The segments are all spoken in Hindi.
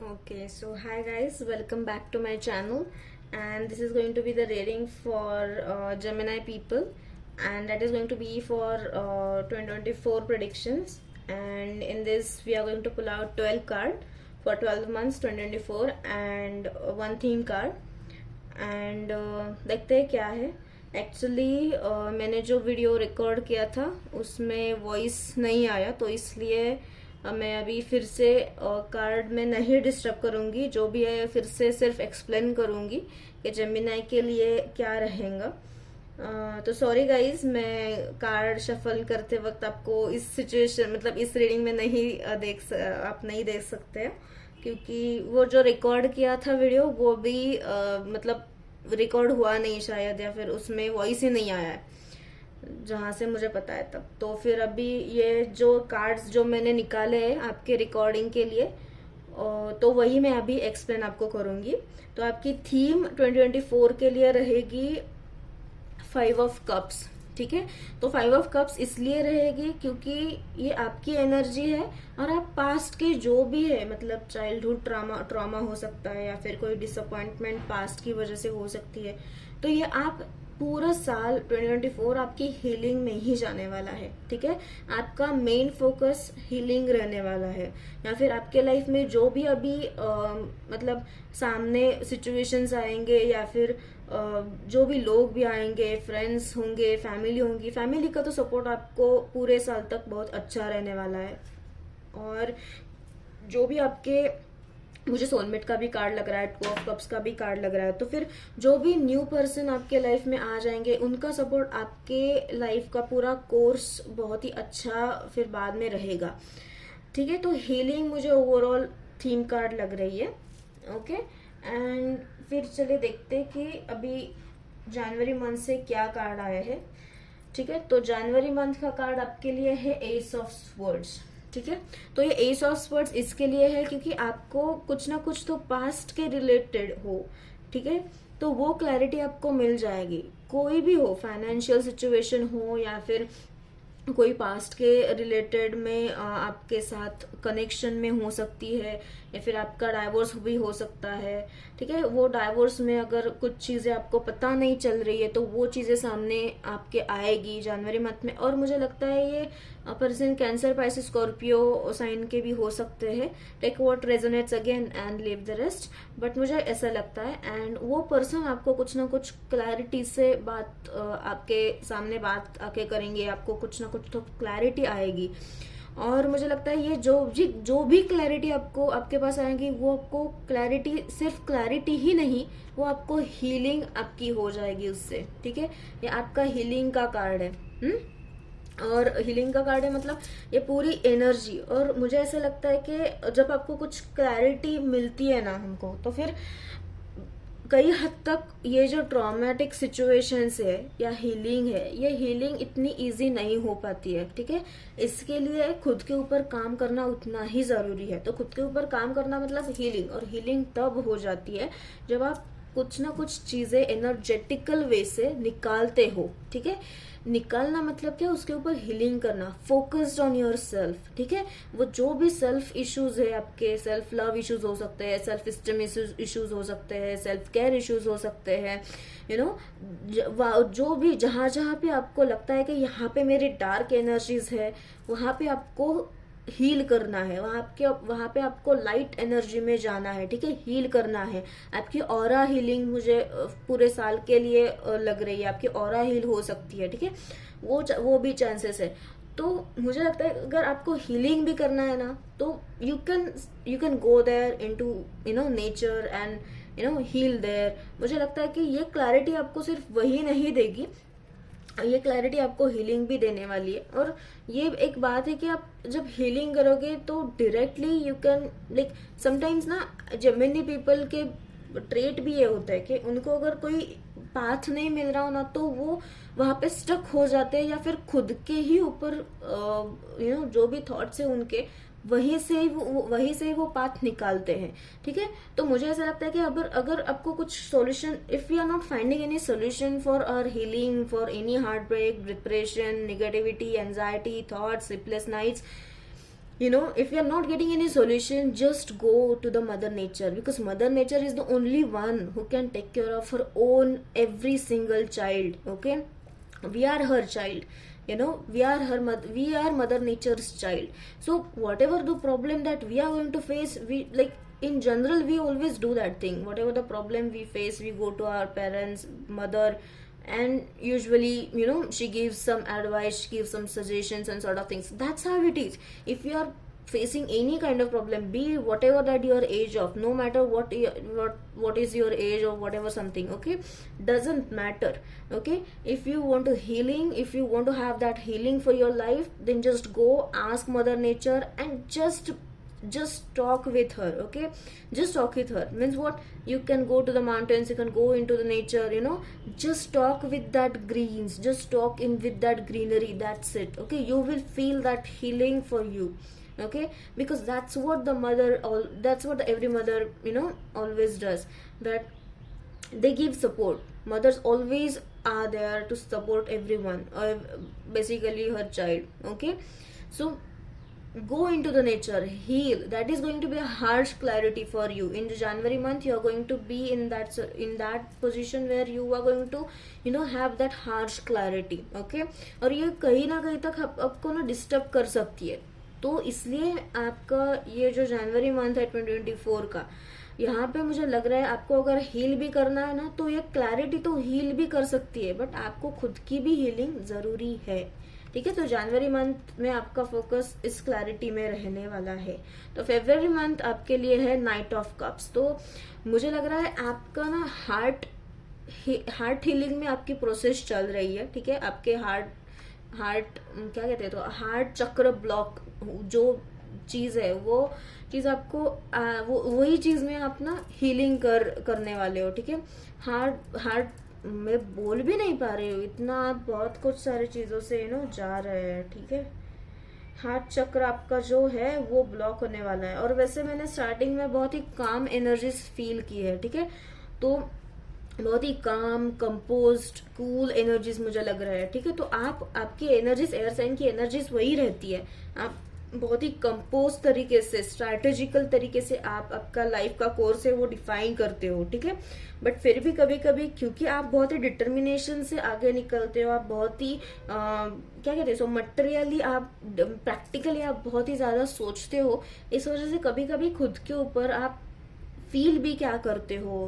Okay, so hi guys, welcome back to my channel, and this is going to be the reading for Gemini people, and that is going to be for 2024 predictions. And in this, we are going to pull out 12 card for 12 months 2024 and one theme card. And देखते हैं क्या है एक्चुअली। मैंने जो वीडियो रिकॉर्ड किया था उसमें वॉइस नहीं आया, तो इसलिए मैं अभी फिर से कार्ड में नहीं डिस्टर्ब करूंगी। जो भी है फिर से सिर्फ एक्सप्लेन करूंगी कि जेमिनाई के लिए क्या रहेगा। तो सॉरी गाइज, मैं कार्ड शफल करते वक्त आपको इस सिचुएशन मतलब इस रीडिंग में नहीं आप नहीं देख सकते हैं, क्योंकि वो जो रिकॉर्ड किया था वीडियो वो भी मतलब रिकॉर्ड हुआ नहीं शायद, या फिर उसमें वॉइस ही नहीं आया है जहां से मुझे पता है तब। तो फिर अभी ये जो कार्ड्स जो मैंने निकाले हैं आपके रिकॉर्डिंग के लिए, तो वही मैं अभी एक्सप्लेन आपको करूंगी। तो आपकी थीम 2024 के लिए रहेगी 5 ऑफ कप्स, ठीक है। तो 5 ऑफ कप्स इसलिए रहेगी क्योंकि ये आपकी एनर्जी है, और आप पास्ट के जो भी है मतलब चाइल्डहुड ट्रॉमा हो सकता है, या फिर कोई डिसअपॉइंटमेंट पास्ट की वजह से हो सकती है। तो ये आप पूरा साल 2024 आपकी हीलिंग में ही जाने वाला है, ठीक है। आपका मेन फोकस हीलिंग रहने वाला है, या फिर आपके लाइफ में जो भी अभी मतलब सामने सिचुएशंस आएंगे, या फिर जो भी लोग भी आएंगे, फ्रेंड्स होंगे, फैमिली होंगी, फैमिली का तो सपोर्ट आपको पूरे साल तक बहुत अच्छा रहने वाला है। और जो भी आपके, मुझे सोलमेट का भी कार्ड लग रहा है, 2 ऑफ कप्स का भी कार्ड लग रहा है, तो फिर जो भी न्यू पर्सन आपके लाइफ में आ जाएंगे उनका सपोर्ट आपके लाइफ का पूरा कोर्स बहुत ही अच्छा फिर बाद में रहेगा, ठीक है। तो हीलिंग मुझे ओवरऑल थीम कार्ड लग रही है, ओके। एंड फिर चलिए देखते कि अभी जनवरी मंथ से क्या कार्ड आया है, ठीक है। तो जनवरी मंथ का कार्ड आपके लिए है एस ऑफ स्वर्ड्स, ठीक है। तो ये एस ऑफ स्वर्ड्स इसके लिए है क्योंकि आपको कुछ ना कुछ तो पास्ट के रिलेटेड हो, ठीक है। तो वो क्लैरिटी आपको मिल जाएगी, कोई भी हो, फाइनेंशियल सिचुएशन हो, या फिर कोई पास्ट के रिलेटेड में आपके साथ कनेक्शन में हो सकती है, या फिर आपका डाइवोर्स भी हो सकता है, ठीक है। वो डाइवोर्स में अगर कुछ चीजें आपको पता नहीं चल रही है तो वो चीजें सामने आपके आएगी जनवरी मंथ में। और मुझे लगता है ये person cancer, Pisces, Scorpio sign के भी हो सकते हैं। Take what resonates again and leave the rest, but मुझे ऐसा लगता है। एंड वो पर्सन आपको कुछ ना कुछ क्लैरिटी से बात आपके सामने बात आके करेंगे, आपको कुछ ना कुछ तो क्लैरिटी आएगी। और मुझे लगता है ये जो भी क्लैरिटी आपको आपके पास आएगी वो आपको क्लैरिटी, सिर्फ क्लैरिटी ही नहीं, वो आपको हीलिंग आपकी हो जाएगी उससे, ठीक है। ये आपका हीलिंग का कार्ड है। और हीलिंग का कार्ड है मतलब ये पूरी एनर्जी। और मुझे ऐसा लगता है कि जब आपको कुछ क्लैरिटी मिलती है ना हमको, तो फिर कई हद तक ये जो ट्रॉमेटिक सिचुएशंस है या हीलिंग है, ये हीलिंग इतनी इजी नहीं हो पाती है, ठीक है। इसके लिए खुद के ऊपर काम करना उतना ही जरूरी है। तो खुद के ऊपर काम करना मतलब हीलिंग, और हीलिंग तब हो जाती है जब आप कुछ ना कुछ चीजें एनर्जेटिकल वे से निकालते हो, ठीक है। निकालना मतलब क्या, उसके ऊपर हीलिंग करना, फोकस्ड ऑन योर सेल्फ, ठीक है। वो जो भी सेल्फ इश्यूज है आपके, सेल्फ लव इश्यूज हो सकते हैं, सेल्फ स्टीम इश्यूज हो सकते हैं, सेल्फ केयर इश्यूज हो सकते हैं, यू नो, जो भी जहां जहां पे आपको लगता है कि यहाँ पे मेरी डार्क एनर्जीज है, वहां पे आपको हील करना है, वहां पे आपको लाइट एनर्जी में जाना है, ठीक है। हील करना है। आपकी ऑरा हीलिंग मुझे पूरे साल के लिए लग रही है, आपकी ऑरा हील हो सकती है, ठीक है। वो भी चांसेस है। तो मुझे लगता है अगर आपको हीलिंग भी करना है ना, तो you can go there into nature and heal there. मुझे लगता है कि ये क्लैरिटी आपको सिर्फ वही नहीं देगी, ये क्लैरिटी आपको हीलिंग भी देने वाली है। और ये एक बात है कि आप जब हीलिंग करोगे तो directly you can like, sometimes ना जेमिनी पीपल के ट्रेट भी ये होता है कि उनको अगर कोई पाथ नहीं मिल रहा हो ना, तो वो वहां पे स्टक हो जाते हैं, या फिर खुद के ही ऊपर जो भी थॉट्स है उनके, वहीं से ही वो पाथ निकालते हैं, ठीक है। तो मुझे ऐसा लगता है कि अगर आपको कुछ solution, if you are not finding any solution for our healing, for any heart break, depression, negativity, anxiety, thoughts, sleepless nights, if you're not getting any solution, just go to the mother nature, because mother nature is the only one who can take care of her own every single child. Okay, we are her child, we are her mother, we are mother nature's child. So whatever the problem that we are going to face, we like, in general we always do that thing. Whatever the problem we face, we go to our parents, mother, and usually, she gives some advice, she gives some suggestions and sort of things. That's how it is. If you are facing any kind of problem, be whatever that your age of, no matter what is your age or whatever something, okay, doesn't matter. Okay, if you want to healing, if you want to have that healing for your life, then just go ask mother nature and just talk with her. Okay, just talk with her means what, you can go to the mountains, you can go into the nature, just talk with that greens, just talk in with that greenery. That's it. Okay, you will feel that healing for you. Okay, because that's what the mother, all that's what every mother, always does, that they give support. Mothers always are there to support everyone, or basically her child. Okay, so go into the nature, heal. That is going to be a harsh clarity for you in the January month. You are going to be in that position where you are going to have that harsh clarity. Okay, और ये कहीं ना कहीं तक आपको ना डिस्टर्ब कर सकती है. तो इसलिए आपका ये जो जनवरी मंथ है 2024 का, यहाँ पे मुझे लग रहा है आपको अगर हील भी करना है ना, तो ये क्लैरिटी तो हील भी कर सकती है, बट आपको खुद की भी हीलिंग जरूरी है. ठीक है, तो जनवरी मंथ में आपका फोकस इस क्लैरिटी में रहने वाला है. तो फेब्रुअरी मंथ आपके लिए है नाइट ऑफ कप्स. तो मुझे लग रहा है आपका ना हार्ट हीलिंग में आपकी प्रोसेस चल रही है. ठीक है, आपके हार्ट क्या कहते हैं, तो हार्ट चक्र ब्लॉक जो चीज है, वो चीज आपको वही चीज में आप ना हीलिंग करने वाले हो. ठीक है, हार्ट मैं बोल भी नहीं पा रही हूँ इतना, आप बहुत कुछ सारी चीजों से जा रहे हैं. ठीक है, हार्ट चक्र आपका जो है वो ब्लॉक होने वाला है. और वैसे मैंने स्टार्टिंग में बहुत ही काम एनर्जीज फील की है. ठीक है, तो बहुत ही काम, कंपोज्ड, कूल एनर्जीज मुझे लग रहा है. ठीक है, तो आपकी एनर्जीज, एयर साइन की एनर्जीज वही रहती है. आप बहुत ही कंपोज तरीके से, स्ट्रैटेजिकल तरीके से आप आपका लाइफ का कोर्स है वो डिफाइन करते हो. ठीक है, बट फिर भी कभी कभी क्योंकि आप बहुत ही डिटर्मिनेशन से आगे निकलते हो, आप बहुत ही क्या कहते हैं, सो मटेरियली, आप प्रैक्टिकली आप बहुत ही ज्यादा सोचते हो, इस वजह से कभी कभी खुद के ऊपर आप फील भी क्या करते हो,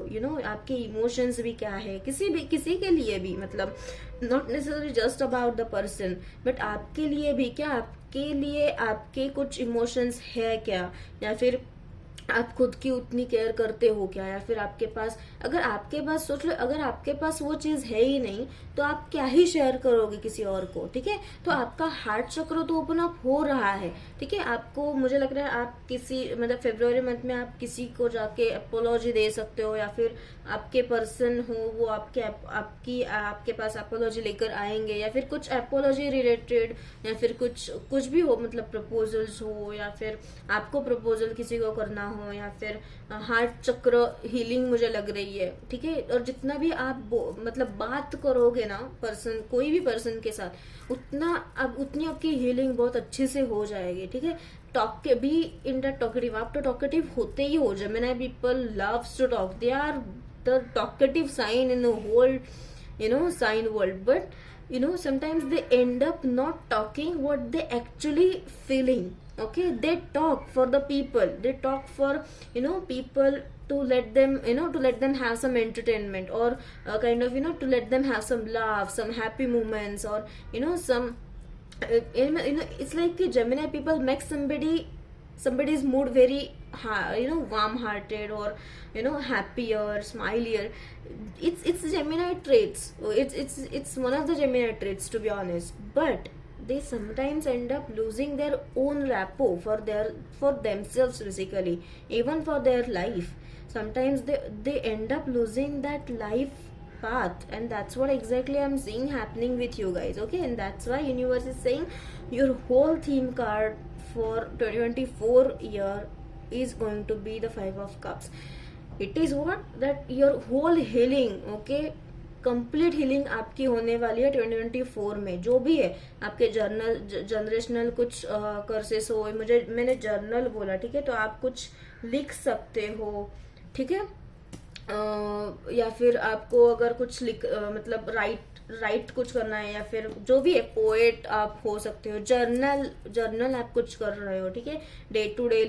आपके इमोशंस भी क्या है, किसी के लिए भी, मतलब not necessary just about the person, but आपके लिए भी क्या, आपके लिए आपके कुछ इमोशंस है क्या, या फिर आप खुद की उतनी केयर करते हो क्या, या फिर आपके पास, अगर आपके पास सोच लो, अगर आपके पास वो चीज है ही नहीं तो आप क्या ही शेयर करोगे किसी और को. ठीक है, तो आपका हार्ट चक्र तो ओपन अप हो रहा है. ठीक है, आपको मुझे लग रहा है आप किसी, मतलब फेब्रुअरी मंथ में आप किसी को जाके अपोलॉजी दे सकते हो, या फिर आपके पर्सन हो वो आपके पास अपोलॉजी लेकर आएंगे, या फिर कुछ अपोलॉजी रिलेटेड, या फिर कुछ भी हो, मतलब प्रपोजल्स हो, या फिर आपको प्रपोजल किसी को करना हो, या फिर हार्ट चक्र हीलिंग मुझे लग रही है. ठीक है, और जितना भी आप मतलब बात करोगे ना पर्सन, कोई भी पर्सन के साथ, उतनी आपकी हीलिंग बहुत अच्छे से हो जाएगी. ठीक है, टॉक के भी इन द टॉकेटिव, आप तो टॉकेटिव होते ही हो. Gemini people loves to talk, they are the talkative sign in the whole sign world, but sometimes they end up not talking what they actually feeling. Okay, they talk for the people, they talk for people to let them have some entertainment, or kind of to let them have some laugh, some happy moments, or some it's like the Gemini people make somebody's mood very warm hearted, or happier, smilier. It's Gemini traits. It's one of the Gemini traits, to be honest. But they sometimes end up losing their own rapport for themselves, basically, even for their life. Sometimes they end up losing that life path, and that's what exactly I'm seeing happening with you guys. Okay, and that's why universe is saying your whole theme card for 2024 year is going to be the 5 of cups. It is what, that your whole healing, okay, complete healing आपकी होने वाली है 2024 में। जो भी है आपके जनरेशनल कुछ कर्सेस हो, मैंने जर्नल बोला, ठीक है, तो आप कुछ लिख सकते हो, ठीक है। या फिर आपको अगर कुछ मतलब राइट कुछ करना है, या फिर जो भी है, पोएट आप हो सकते हो, जर्नल आप कुछ कर रहे हो, ठीक है, डे टू डे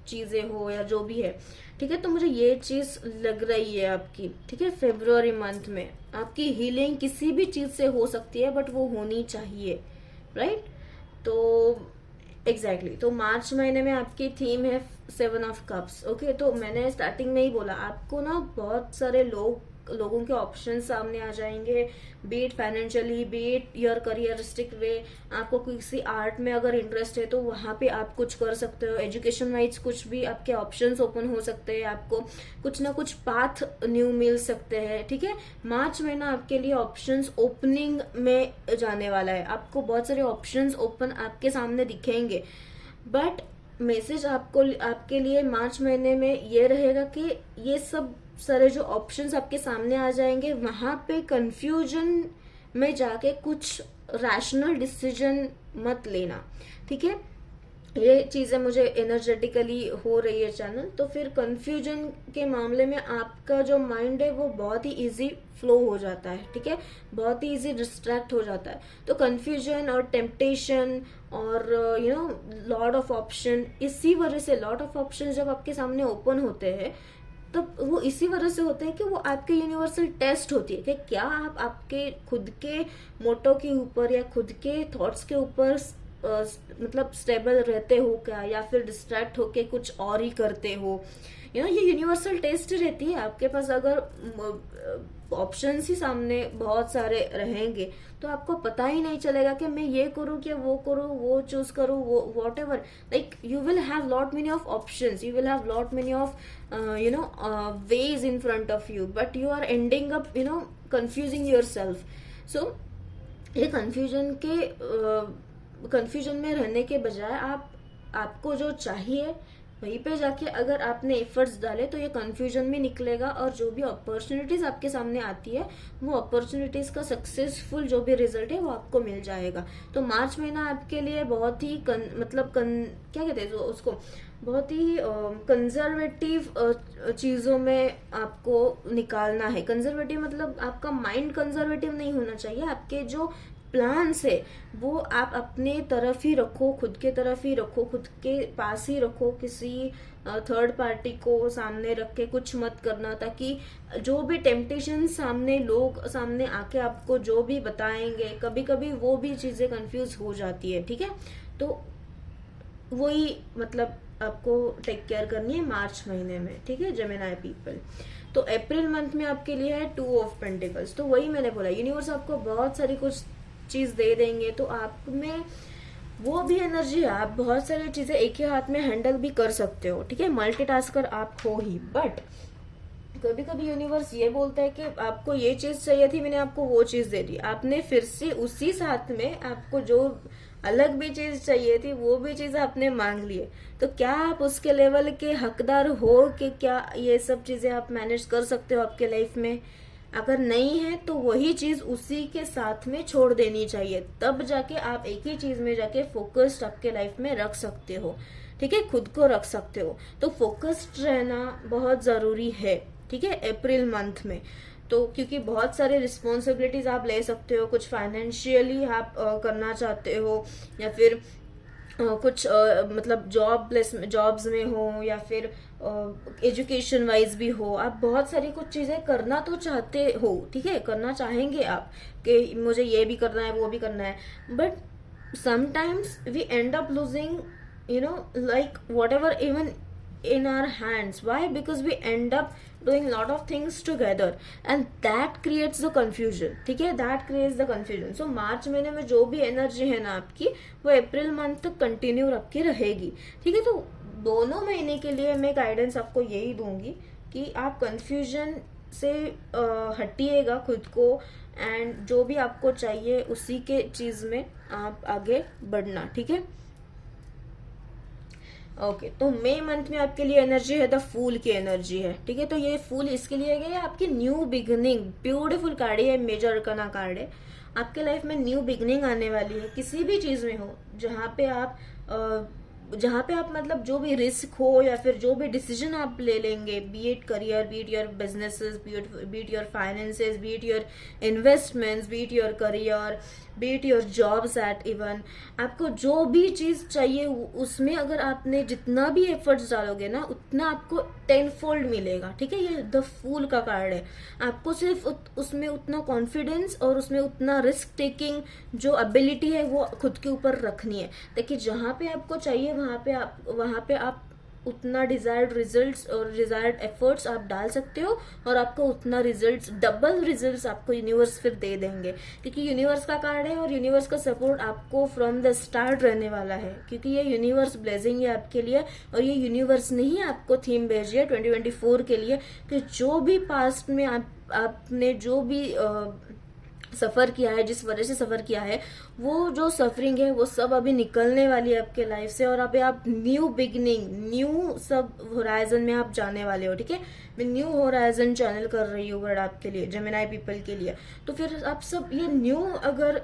चीजें हो या जो भी है, ठीक है। तो मुझे ये चीज लग रही है आपकी, ठीक है, फेब्रुआरी मंथ में आपकी हीलिंग किसी भी चीज से हो सकती है, बट वो होनी चाहिए, राइट। तो एग्जैक्टली तो मार्च महीने में आपकी थीम है 7 ऑफ कप्स। ओके, तो मैंने स्टार्टिंग में ही बोला आपको ना, बहुत सारे लोगों के ऑप्शन सामने आ जाएंगे, बीट फाइनेंशियली, बीट योर करियरिस्टिक वे। आपको किसी आर्ट में अगर इंटरेस्ट है तो वहां पे आप कुछ कर सकते हो, एजुकेशन वाइज कुछ भी आपके ऑप्शंस ओपन हो सकते हैं, आपको कुछ ना कुछ पाथ न्यू मिल सकते हैं, ठीक है। मार्च महीना आपके लिए ऑप्शंस ओपनिंग में जाने वाला है, आपको बहुत सारे ऑप्शंस ओपन आपके सामने दिखेंगे। बट मैसेज आपके लिए मार्च महीने में ये रहेगा कि ये सब सारे जो ऑप्शंस आपके सामने आ जाएंगे, वहां पे कंफ्यूजन में जाके कुछ रैशनल डिसीजन मत लेना, ठीक है। ये चीजें मुझे एनर्जेटिकली हो रही है चैनल, तो फिर कंफ्यूजन के मामले में आपका जो माइंड है वो बहुत ही इजी फ्लो हो जाता है, ठीक है, बहुत ही इजी डिस्ट्रैक्ट हो जाता है। तो कंफ्यूजन और टेम्पटेशन और लॉट ऑफ ऑप्शन, इसी वजह से लॉट ऑफ ऑप्शन जब आपके सामने ओपन होते हैं, तो वो इसी वजह से होते हैं कि वो आपके यूनिवर्सल टेस्ट होती है कि क्या आप आपके खुद के मोटो के ऊपर या खुद के थॉट्स के ऊपर मतलब स्टेबल रहते हो क्या, या फिर डिस्ट्रैक्ट होके कुछ और ही करते हो। ये यूनिवर्सल टेस्ट रहती है आपके पास। अगर ऑप्शंस ही सामने बहुत सारे रहेंगे तो आपको पता ही नहीं चलेगा कि मैं ये करूँ कि वो करूँ, वो चूज करूँ, वो what ever, like you will have lot many of options, you will have lot many of ways in front of you, but you are ending up confusing yourself. So ये कंफ्यूजन में रहने के बजाय आपको जो चाहिए वहीं पे जाके अगर आपने एफर्ट्स डाले तो ये कंफ्यूजन में निकलेगा, और जो भी अपॉर्चुनिटीज आपके सामने आती है वो अपॉर्चुनिटीज का सक्सेसफुल जो भी रिजल्ट है वो आपको मिल जाएगा। तो मार्च महीना आपके लिए बहुत ही क्या कहते हैं उसको, बहुत ही कंजर्वेटिव चीजों में आपको निकालना है। कंजर्वेटिव मतलब आपका माइंड कंजर्वेटिव नहीं होना चाहिए, आपके जो प्लान्स है वो आप अपने तरफ ही रखो, खुद के तरफ ही रखो, खुद के पास ही रखो, किसी थर्ड पार्टी को सामने रख के कुछ मत करना, ताकि जो भी टेम्पटेशन लोग सामने आके आपको जो भी बताएंगे, कभी कभी वो भी चीजें कंफ्यूज हो जाती है, ठीक है। तो वही मतलब आपको टेक केयर करनी है मार्च महीने में, ठीक है, जेमिनी पीपल। तो अप्रैल मंथ में आपके लिए है 2 ऑफ पेंटिकल्स। तो वही मैंने बोला, यूनिवर्स आपको बहुत सारी कुछ चीज दे देंगे, तो आप में वो भी एनर्जी है, आप बहुत सारी चीजें एक ही हाथ में हैंडल भी कर सकते हो, ठीक है, मल्टीटास्कर आप हो ही। बट कभी कभी यूनिवर्स ये बोलता है कि आपको ये चीज चाहिए थी, मैंने आपको वो चीज दे दी, आपने फिर से उसी साथ में आपको जो अलग भी चीज चाहिए थी वो भी चीज आपने मांग लिए। तो क्या आप उसके लेवल के हकदार हो कि क्या ये सब चीजें आप मैनेज कर सकते हो आपके लाइफ में? अगर नहीं है तो वही चीज उसी के साथ में छोड़ देनी चाहिए, तब जाके आप एक ही चीज में जाके फोकस्ड आपके लाइफ में रख सकते हो, ठीक है, खुद को रख सकते हो। तो फोकस्ड रहना बहुत जरूरी है, ठीक है, अप्रैल मंथ में। तो क्योंकि बहुत सारे रिस्पॉन्सिबिलिटीज आप ले सकते हो, कुछ फाइनेंशियली आप करना चाहते हो, या फिर कुछ मतलब जॉब्स में हो, या फिर एजुकेशन वाइज भी हो, आप बहुत सारी कुछ चीजें करना तो चाहते हो, ठीक है, करना चाहेंगे आप कि मुझे ये भी करना है वो भी करना है। But sometimes we end up losing like whatever even in our hands. Why? Because we end up doing lot of things together and that creates the confusion, ठीक है, that creates the confusion. So मार्च महीने में जो भी एनर्जी है ना आपकी, वो अप्रैल मंथ तक कंटिन्यू रख के रहेगी, ठीक है। तो दोनों महीने के लिए मैं गाइडेंस आपको यही दूंगी कि आप कंफ्यूजन से हटिएगा खुद को, एंड जो भी आपको चाहिए उसी के चीज में आप आगे बढ़ना, ठीक है। ओके, तो मई मंथ में आपके लिए एनर्जी है द फूल की एनर्जी है, ठीक है। तो ये फूल इसके लिए है आपकी न्यू बिगनिंग, ब्यूटीफुल कार्ड है, मेजर अरकाना कार्ड है। आपके लाइफ में न्यू बिगनिंग आने वाली है, किसी भी चीज में हो जहाँ पे आप मतलब जो भी रिस्क हो या फिर जो भी डिसीजन आप ले लेंगे, B it career, B it your businesses, B it your finances, B it your investments, B it your career, B it your jobs eight even, आपको जो भी चीज चाहिए उसमें अगर आपने जितना भी एफर्ट्स डालोगे ना उतना आपको 10 फोल्ड मिलेगा, ठीक है। ये द फूल का कार्ड है। आपको सिर्फ उसमें उतना कॉन्फिडेंस और उसमें उतना रिस्क टेकिंग जो एबिलिटी है वो खुद के ऊपर रखनी है। देखिए जहां पे आपको चाहिए वहां पे आप उतना डिजायर्ड रिजल्ट्स और डिजायर्ड एफर्ट्स आप डाल सकते हो और आपको उतना रिजल्ट्स, डबल रिजल्ट्स आपको यूनिवर्स फिर दे देंगे, क्योंकि यूनिवर्स का कार्ड है और यूनिवर्स का सपोर्ट आपको फ्रॉम द स्टार्ट रहने वाला है, क्योंकि ये यूनिवर्स ब्लेसिंग है आपके लिए। और ये यूनिवर्स ने ही आपको थीम भेजी है 2024 के लिए कि जो भी पास्ट में आपने जो भी सफर किया है, जिस वजह से सफर किया है, वो जो सफरिंग है वो सब अभी निकलने वाली है आपके लाइफ से और अभी आप न्यू बिगनिंग, न्यू सब होराइजन में आप जाने वाले हो, ठीक है। मैं न्यू होराइजन चैनल कर रही हूँ वर्ड आपके लिए, जेमिनी पीपल के लिए। तो फिर आप सब ये न्यू अगर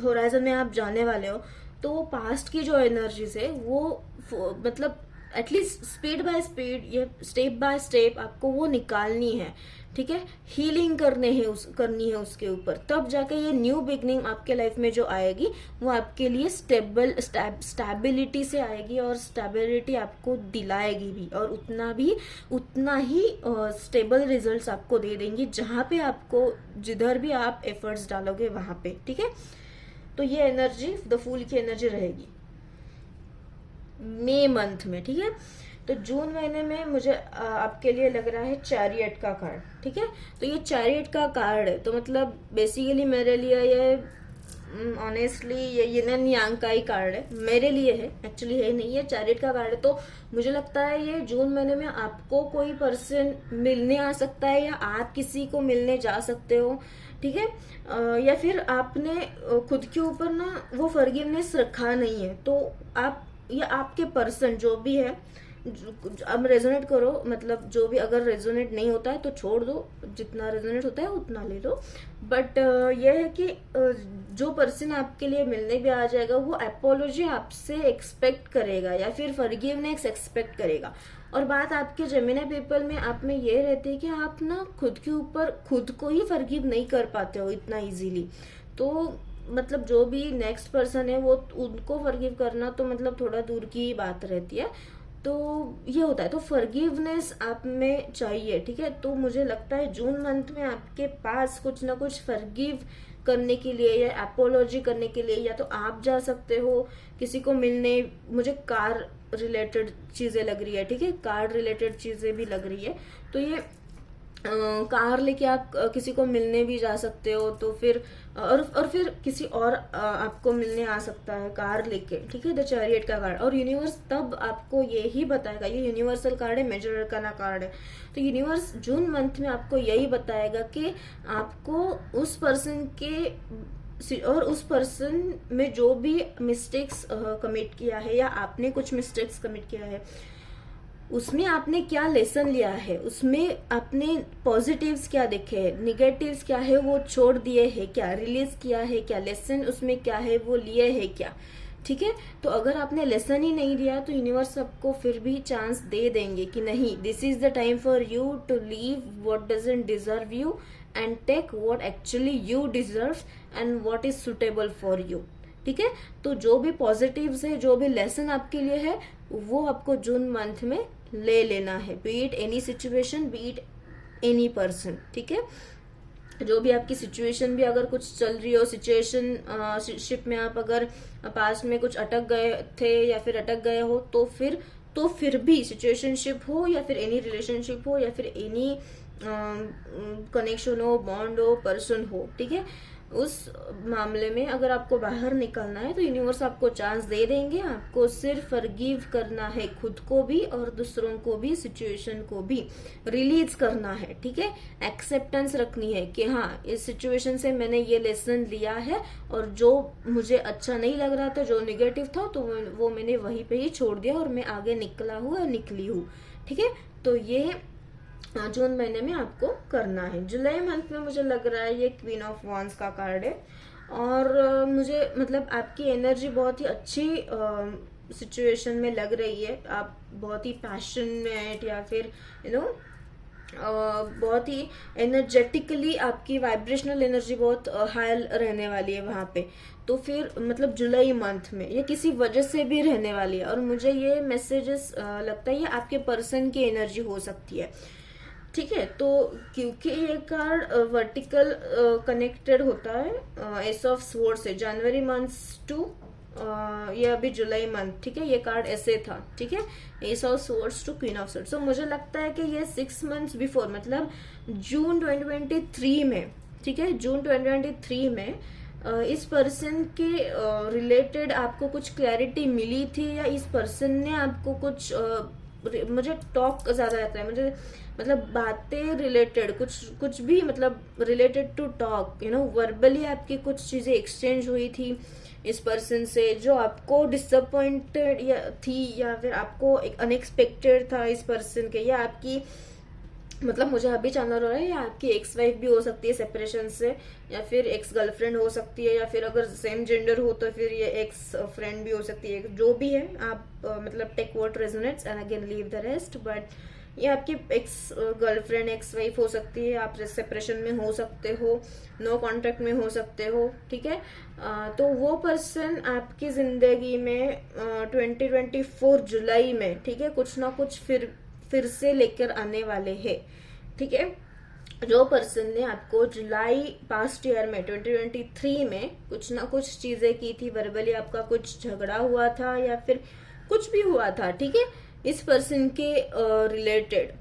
होराइजन में आप जाने वाले हो तो वो पास्ट की जो एनर्जीज है वो मतलब एटलीस्ट स्पीड बाय स्पीड, ये स्टेप बाय स्टेप आपको वो निकालनी है, ठीक है। हीलिंग करनी है उसके ऊपर, तब जाके ये न्यू बिगनिंग आपके लाइफ में जो आएगी वो आपके लिए स्टेबिलिटी से आएगी और स्टेबिलिटी आपको दिलाएगी भी, और उतना ही स्टेबल रिजल्ट्स आपको दे देंगी जहां पे आपको, जिधर भी आप एफर्ट्स डालोगे वहां पे, ठीक है। तो ये एनर्जी द फूल की एनर्जी रहेगी मई मंथ में, ठीक है। तो जून महीने में मुझे आपके लिए लग रहा है चैरियट का कार्ड, ठीक है। तो ये चैरियट का कार्ड है, तो मतलब बेसिकली मेरे लिए ये ऑनेस्टली ये यिन एंड यांग का ही कार्ड है, मेरे लिए है, एक्चुअली है नहीं है, चैरियट का कार्ड है। तो मुझे लगता है ये जून महीने में आपको कोई पर्सन मिलने आ सकता है या आप किसी को मिलने जा सकते हो, ठीक है। या फिर आपने खुद के ऊपर ना वो फॉरगिवनेस रखा नहीं है, तो आप या आपके पर्सन जो भी है, अब रेजोनेट करो, मतलब जो भी, अगर रेजोनेट नहीं होता है तो छोड़ दो, जितना रेजोनेट होता है उतना ले लो। बट यह है कि जो पर्सन आपके लिए मिलने भी आ जाएगा वो अपोलॉजी आपसे एक्सपेक्ट करेगा या फिर फॉरगिवनेस एक्सपेक्ट करेगा। और बात आपके जेमिनी पीपल में आप में ये रहती है कि आप ना खुद के ऊपर खुद को ही फॉरगिव नहीं कर पाते हो इतना इजीली, तो मतलब जो भी नेक्स्ट पर्सन है वो उनको फॉरगिव करना तो मतलब थोड़ा दूर की बात रहती है। तो ये होता है, तो फॉरगिवनेस आप में चाहिए, ठीक है। तो मुझे लगता है जून मंथ में आपके पास कुछ ना कुछ फॉरगिव करने के लिए या अपोलॉजी करने के लिए, या तो आप जा सकते हो किसी को मिलने, मुझे कार रिलेटेड चीजें लग रही है, ठीक है, कार रिलेटेड चीजें भी लग रही है। तो ये कार लेके आप किसी को मिलने भी जा सकते हो, तो फिर और फिर किसी और आपको मिलने आ सकता है कार लेके, ठीक है। द चैरियट का कार्ड, और यूनिवर्स तब आपको ये ही बताएगा, ये यूनिवर्सल कार्ड है, मेजर अरकाना कार्ड है। तो यूनिवर्स जून मंथ में आपको यही बताएगा कि आपको उस पर्सन के और उस पर्सन में जो भी मिस्टेक्स कमिट किया है या आपने कुछ मिस्टेक्स कमिट किया है उसमें आपने क्या लेसन लिया है, उसमें आपने पॉजिटिव्स क्या देखे हैं, निगेटिव्स क्या है वो छोड़ दिए हैं क्या, रिलीज किया है क्या, लेसन उसमें क्या है वो लिए है क्या, ठीक है। तो अगर आपने लेसन ही नहीं लिया तो यूनिवर्स आपको फिर भी चांस दे देंगे कि नहीं, this is the time for you to leave what doesn't deserve you and take what actually you deserve and what is suitable for you, ठीक है। तो जो भी पॉजिटिव्स है, जो भी लेसन आपके लिए है, वो आपको जून मंथ में ले लेना है, be it any situation, B it any person, ठीक है। जो भी आपकी सिचुएशन भी अगर कुछ चल रही हो, सिचुएशन शिप में आप अगर पास्ट में कुछ अटक गए थे या फिर अटक गए हो, तो फिर भी सिचुएशनशिप हो या फिर एनी रिलेशनशिप हो या फिर एनी कनेक्शन हो, बॉन्ड हो, पर्सन हो, ठीक है, उस मामले में अगर आपको बाहर निकलना है तो यूनिवर्स आपको चांस दे देंगे। आपको सिर्फ फॉरगिव करना है, खुद को भी और दूसरों को भी, सिचुएशन को भी रिलीज करना है। ठीक है, एक्सेप्टेंस रखनी है कि हाँ, इस सिचुएशन से मैंने ये लेसन लिया है और जो मुझे अच्छा नहीं लग रहा था, जो निगेटिव था, तो वो मैंने वहीं पे ही छोड़ दिया और मैं आगे निकला हूँ और निकली हूँ। ठीक है, तो ये जून महीने में आपको करना है। जुलाई मंथ में मुझे लग रहा है ये क्वीन ऑफ वांड्स का कार्ड है और मुझे मतलब आपकी एनर्जी बहुत ही अच्छी सिचुएशन में लग रही है। आप बहुत ही पैशनेट या फिर बहुत ही एनर्जेटिकली आपकी वाइब्रेशनल एनर्जी बहुत हाई रहने वाली है वहां पे। तो फिर मतलब जुलाई मंथ में ये किसी वजह से भी रहने वाली है और मुझे ये मैसेजेस लगता है ये आपके पर्सन की एनर्जी हो सकती है। ठीक है, तो क्योंकि ये कार्ड वर्टिकल कनेक्टेड होता है एस ऑफ स्वॉर्ड से, जनवरी मंथ टू ये अभी जुलाई मंथ। ठीक है, ये कार्ड ऐसे था। ठीक है, ace of swords to queen of swords. सो मुझे लगता है कि ये 6 मंथ्स बिफोर, मतलब जून 2023 में, ठीक है, जून 2023 में इस पर्सन के रिलेटेड आपको कुछ क्लैरिटी मिली थी या इस पर्सन ने आपको कुछ मुझे टॉक ज्यादा रहता है, मुझे मतलब बातें रिलेटेड कुछ भी, मतलब रिलेटेड टू टॉक, वर्बली आपकी कुछ चीजें एक्सचेंज हुई थी इस पर्सन से जो आपको डिसअपॉइंटेड थी या फिर आपको एक अनएक्सपेक्टेड था इस पर्सन के, या आपकी मतलब मुझे अभी जानना हो रहा है, या आपकी एक्स वाइफ भी हो सकती है सेपरेशन से, या फिर एक्स गर्लफ्रेंड हो सकती है, या फिर अगर सेम जेंडर हो तो फिर ये एक्स फ्रेंड भी हो सकती है। जो भी है आप मतलब take what resonates and again leave the rest. But ये आपकी एक्स गर्लफ्रेंड, एक्स वाइफ हो सकती है, आप सेपरेशन में हो सकते हो, नो कॉन्टेक्ट में हो सकते हो। ठीक है, तो वो पर्सन आपकी जिंदगी में 2024 जुलाई में, ठीक है, कुछ ना कुछ फिर से लेकर आने वाले हैं। ठीक है, जो पर्सन ने आपको जुलाई पास्ट ईयर में 2023 में कुछ ना कुछ चीजें की थी, वर्बली आपका कुछ झगड़ा हुआ था या फिर कुछ भी हुआ था। ठीक है, इस पर्सन के रिलेटेड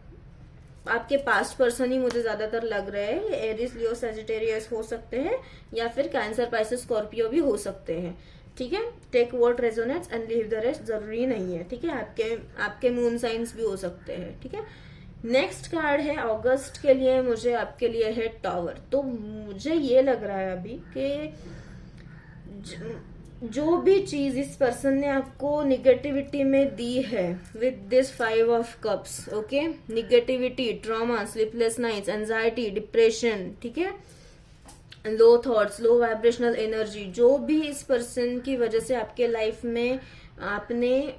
आपके पास्ट पर्सन ही मुझे ज्यादातर लग रहे हैं। एरिस, लियो, सजिटेरियस हो सकते हैं या फिर कैंसर, पाइसेस, स्कॉर्पियो भी हो सकते हैं। ठीक है, take what resonates and leave the rest, जरूरी नहीं है। ठीक है, आपके मून साइंस भी हो सकते हैं। ठीक है, नेक्स्ट कार्ड है अगस्त के लिए, मुझे आपके लिए है टॉवर। तो मुझे ये लग रहा है अभी कि जो भी चीज इस पर्सन ने आपको निगेटिविटी में दी है with this 5 of cups, okay, negativity, trauma, sleepless nights, anxiety, depression, ठीक है, low thoughts, low vibrational energy, जो भी इस पर्सन की वजह से आपके लाइफ में आपने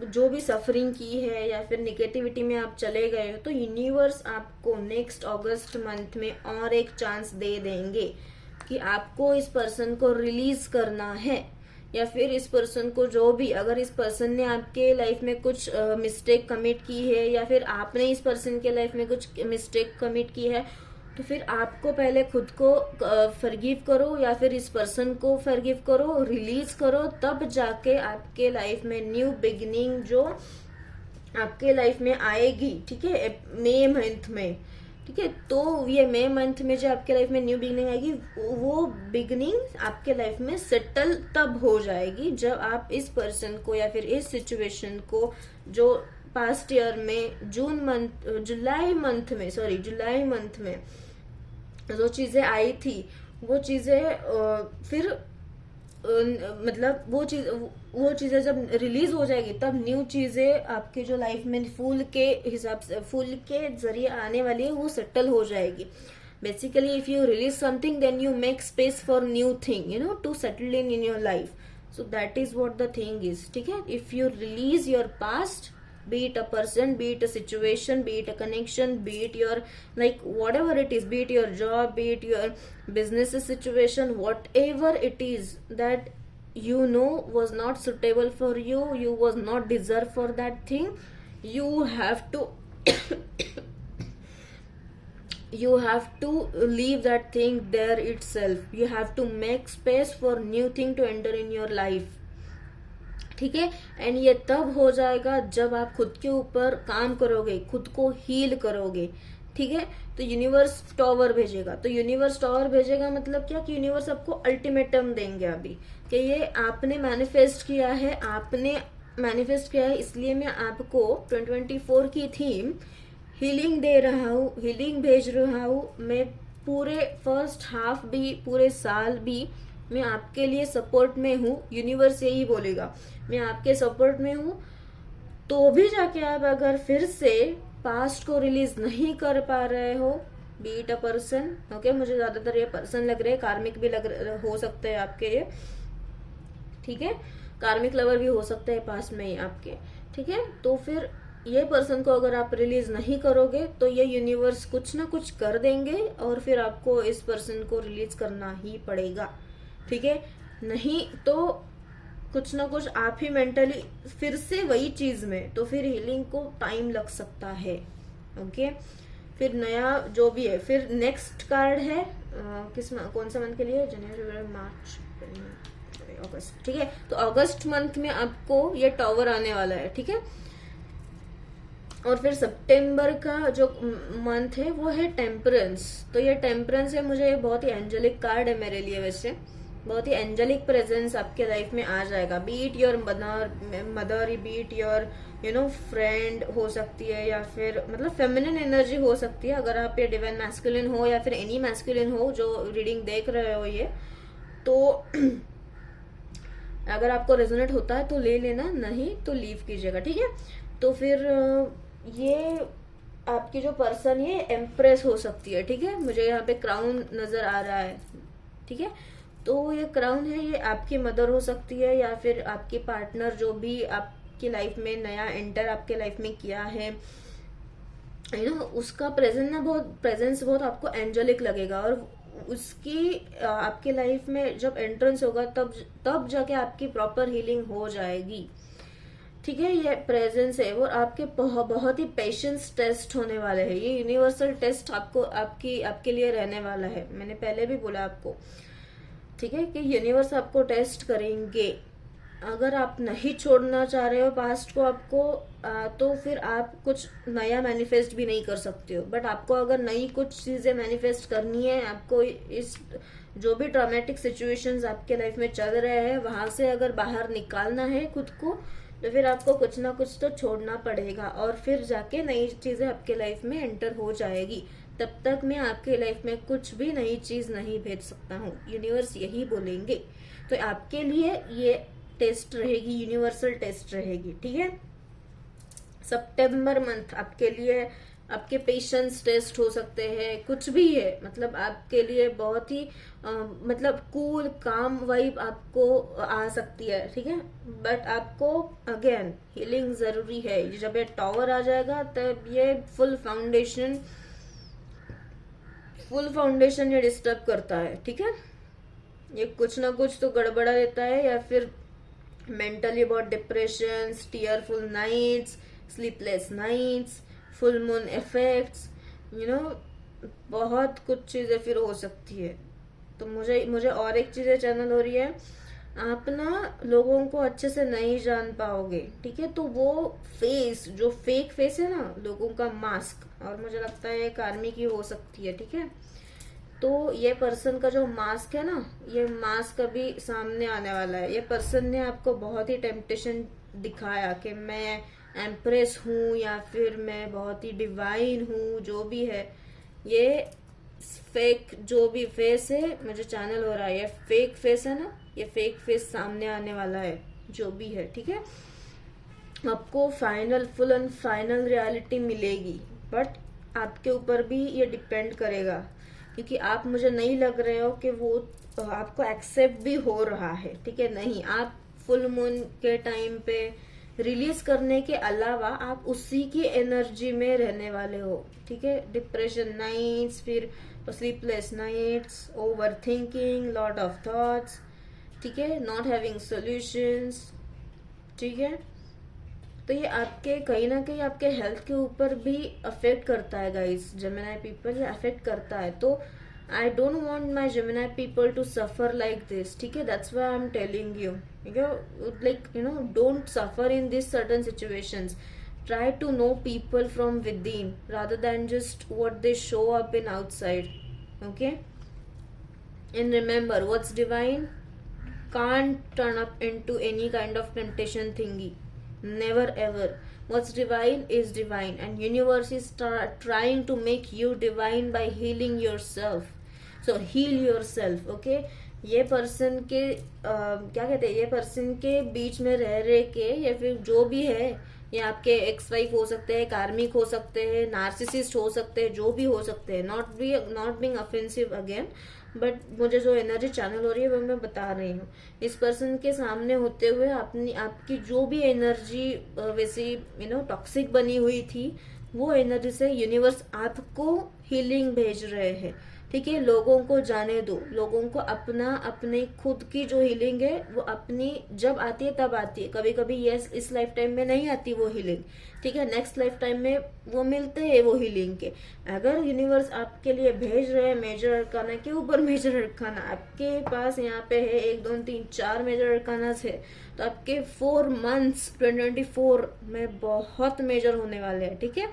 जो भी सफरिंग की है या फिर निगेटिविटी में आप चले गए हो, तो यूनिवर्स आपको नेक्स्ट अगस्त मंथ में और एक चांस दे देंगे कि आपको इस पर्सन को रिलीज करना है, या फिर इस पर्सन को जो भी, अगर इस पर्सन ने आपके लाइफ में कुछ मिस्टेक कमिट की है या फिर आपने इस पर्सन के लाइफ में कुछ मिस्टेक कमिट की है, तो फिर आपको पहले खुद को फॉरगिव करो या फिर इस पर्सन को फॉरगिव करो, रिलीज करो, तब जाके आपके लाइफ में न्यू बिगिनिंग जो आपके लाइफ में आएगी। ठीक है, मई मंथ में। ठीक है, तो ये मई मंथ में जो आपके लाइफ में न्यू बिगिनिंग आएगी, वो बिगिनिंग आपके लाइफ में सेटल तब हो जाएगी जब आप इस पर्सन को या फिर इस सिचुएशन को जो पास्ट ईयर में जुलाई मंथ में जो चीजें आई थी, वो चीजें फिर मतलब वो चीजें जब रिलीज हो जाएगी, तब न्यू चीजें आपके जो लाइफ में फूल के हिसाब से, फूल के जरिए आने वाली है, वो सेटल हो जाएगी। Basically if you release something then you make space for new thing, to settle in your life. So that is what the thing is. ठीक है, if you release your past, be it a person, be it a situation, be it a connection, be it your like whatever it is, be it your job, be it your business situation, whatever it is that was not suitable for you, you was not deserve for that thing, you have to you have to leave that thing there itself. You have to make space for new thing to enter in your life. ठीक है, एंड ये तब हो जाएगा जब आप खुद के ऊपर काम करोगे, खुद को हील करोगे। ठीक है। तो यूनिवर्स टॉवर भेजेगा, तो यूनिवर्स टॉवर भेजेगा मतलब क्या कि यूनिवर्स आपको अल्टीमेटम देंगे अभी कि ये आपने मैनिफेस्ट किया है, आपने मैनिफेस्ट किया है, इसलिए मैं आपको 2024 की थीम हीलिंग दे रहा हूँ, हीलिंग भेज रहा हूँ। मैं पूरे फर्स्ट हाफ भी, पूरे साल भी मैं आपके लिए सपोर्ट में हूँ। यूनिवर्स यही बोलेगा, मैं आपके सपोर्ट में हूँ। तो भी जाके आप अगर फिर से पास्ट को रिलीज नहीं कर पा रहे हो, बीट अ पर्सन, ओके, मुझे ज्यादातर ये पर्सन लग रहे हैं, कार्मिक भी हो सकते हैं आपके ये, ठीक है, कार्मिक लवर भी हो सकते हैं पास में ही आपके, ठीक है। तो फिर ये पर्सन को अगर आप रिलीज नहीं करोगे तो ये यूनिवर्स कुछ ना कुछ कर देंगे और फिर आपको इस पर्सन को रिलीज करना ही पड़ेगा, ठीक है। नहीं तो कुछ ना कुछ आप ही मेंटली फिर से वही चीज में, तो फिर हीलिंग को टाइम लग सकता है, ओके। फिर नया जो भी है, फिर नेक्स्ट कार्ड है कौन सा मंथ के लिए, जनवरी, फरवरी, मार्च, अगस्त, ठीक है। तो अगस्त मंथ में आपको ये टॉवर आने वाला है, ठीक है। और फिर सितंबर का जो मंथ है वो है टेम्परेंस। तो ये टेम्परेंस है, मुझे बहुत ही एंजेलिक कार्ड है मेरे लिए, वैसे बहुत ही एंजेलिक प्रेजेंस आपके लाइफ में आ जाएगा। Be it your mother, be it your friend हो सकती है, या फिर मतलब फेमिनिन एनर्जी हो सकती है, अगर आप ये डिवाइन मैस्कुलिन हो या फिर एनी मैस्कुलिन हो जो रीडिंग देख रहे हो ये, तो अगर आपको रेजोनेट होता है तो ले लेना, नहीं तो लीव कीजिएगा, ठीक है। तो फिर ये आपकी जो पर्सन ये एम्प्रेस हो सकती है, ठीक है। मुझे यहाँ पे क्राउन नजर आ रहा है, ठीक है। तो ये क्राउन है, ये आपकी मदर हो सकती है या फिर आपकी पार्टनर जो भी आपकी लाइफ में नया एंटर आपके लाइफ में किया है, उसका प्रेजेंस बहुत आपको एंजेलिक लगेगा। और उसकी आपके लाइफ में जब एंट्रेंस होगा तब जाके आपकी प्रॉपर हीलिंग हो जाएगी, ठीक है। ये प्रेजेंस है वो आपके बहुत ही पेशेंस टेस्ट होने वाले हैं। ये यूनिवर्सल टेस्ट आपके लिए रहने वाला है, मैंने पहले भी बोला आपको, ठीक है, कि यूनिवर्स आपको टेस्ट करेंगे। अगर आप नहीं छोड़ना चाह रहे हो पास्ट को आपको, तो फिर आप कुछ नया मैनिफेस्ट भी नहीं कर सकते हो। बट आपको अगर नई कुछ चीजें मैनिफेस्ट करनी है, आपको इस जो भी ट्रॉमेटिक सिचुएशंस आपके लाइफ में चल रहे हैं वहां से अगर बाहर निकालना है खुद को, तो फिर आपको कुछ ना कुछ तो छोड़ना पड़ेगा और फिर जाके नई चीजें आपके लाइफ में एंटर हो जाएगी। तब तक मैं आपके लाइफ में कुछ भी नई चीज नहीं भेज सकता हूँ, यूनिवर्स यही बोलेंगे। तो आपके लिए ये टेस्ट रहेगी, यूनिवर्सल टेस्ट रहेगी, ठीक है। सितंबर मंथ आपके लिए आपके पेशेंस टेस्ट हो सकते हैं, कुछ भी है, मतलब आपके लिए बहुत ही मतलब कूल काम वाइब आपको आ सकती है, ठीक है। बट आपको अगेन हीलिंग जरूरी है। जब ये टॉवर आ जाएगा तब ये फुल फाउंडेशन ये डिस्टर्ब करता है, ठीक है। ये कुछ ना कुछ तो गड़बड़ा देता है, या फिर मेंटली बहुत depression, tearful nights, sleepless nights, full moon effects, बहुत कुछ चीजें फिर हो सकती है। तो मुझे और एक चीजें चैनल हो रही है, आप ना लोगों को अच्छे से नहीं जान पाओगे, ठीक है। तो वो फेस जो फेक फेस है ना लोगों का, मास्क, और मुझे लगता है कार्मिक ही हो सकती है, ठीक है। तो ये पर्सन का जो मास्क है ना, ये मास्क अभी सामने आने वाला है। ये पर्सन ने आपको बहुत ही टेम्पटेशन दिखाया कि मैं एम्प्रेस हूँ या फिर मैं बहुत ही डिवाइन हूँ, जो भी है। ये फेक जो भी फेस है, मुझे चैनल हो रहा है, ये फेक फेस है ना, ये फेक फेस सामने आने वाला है, जो भी है, ठीक है। आपको फुल एंड फाइनल रियलिटी मिलेगी, बट आपके ऊपर भी ये डिपेंड करेगा, क्योंकि आप मुझे नहीं लग रहे हो कि वो आपको एक्सेप्ट भी हो रहा है, ठीक है। नहीं, आप फुल मून के टाइम पे रिलीज करने के अलावा आप उसी की एनर्जी में रहने वाले हो, ठीक है। डिप्रेशन नाइट्स, फिर sleepless nights, over thinking, lot of thoughts, ठीक है, नॉट हैविंग सॉल्यूशंस, ठीक है। तो ये आपके कहीं ना कहीं आपके हेल्थ के ऊपर भी अफेक्ट करता है गाइस, जेमिनी पीपल, ये अफेक्ट करता है। तो I don't want my Gemini people to suffer like this, ठीक है। That's why I am telling you, like don't suffer in this certain situations. Try to know people from within rather than just what they show up in outside. Okay, and remember, what's divine can't turn up into any kind of temptation thingy. Never ever. What's divine is divine, and universe is trying to make you divine by healing yourself. So heal yourself. Okay, ये पर्सन के क्या कहते हैं, ये पर्सन के बीच में रह रहे के या फिर जो भी है, ये आपके एक्स वाइफ हो सकते हैं, कार्मिक हो सकते हैं, नार्सिसिस्ट हो सकते हैं, जो भी हो सकते हैं. Not being offensive again, but मुझे जो एनर्जी चैनल हो रही है वो मैं बता रही हूँ. इस पर्सन के सामने होते हुए आपकी जो भी एनर्जी वैसी टॉक्सिक बनी हुई थी, वो एनर्जी से यूनिवर्स आपको हीलिंग भेज रहे हैं. ठीक है, लोगों को जाने दो, लोगों को अपने खुद की जो हीलिंग है वो अपनी जब आती है तब आती है. कभी कभी इस लाइफ टाइम में नहीं आती वो हीलिंग. ठीक है, नेक्स्ट लाइफ टाइम में वो मिलते हैं वो हीलिंग के. अगर यूनिवर्स आपके लिए भेज रहे हैं मेजर अरकाना के ऊपर मेजर अरकाना, आपके पास यहाँ पे है 1 2 3 4 मेजर अरकानास है, तो आपके 4 मंथ्स 2024 में बहुत मेजर होने वाले हैं. ठीक है,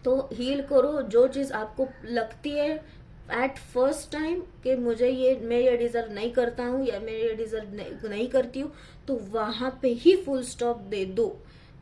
तो हील करो जो चीज आपको लगती है एट फर्स्ट टाइम कि मैं ये डिजर्व नहीं करता हूँ या मैं ये डिजर्व नहीं करती हूँ, तो वहां पे ही फुल स्टॉप दे दो.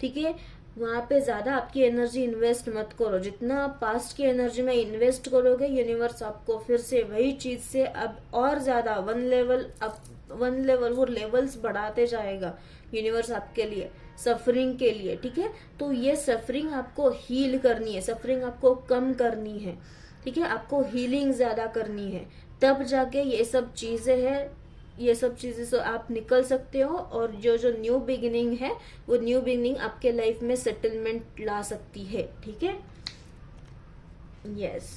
ठीक है, वहां पे ज्यादा आपकी एनर्जी इन्वेस्ट मत करो. जितना आप पास्ट की एनर्जी में इन्वेस्ट करोगे, यूनिवर्स आपको फिर से वही चीज से अब और ज्यादा वन लेवल वो लेवल्स बढ़ाते जाएगा यूनिवर्स आपके लिए, सफरिंग के लिए. ठीक है, तो ये सफरिंग आपको हील करनी है, सफरिंग आपको कम करनी है. ठीक है, आपको हीलिंग ज्यादा करनी है, तब जाके ये सब चीजें हैं, ये सब चीजें से आप निकल सकते हो. और जो न्यू बिगिनिंग है, वो न्यू बिगिनिंग आपके लाइफ में सेटलमेंट ला सकती है. ठीक है, यस.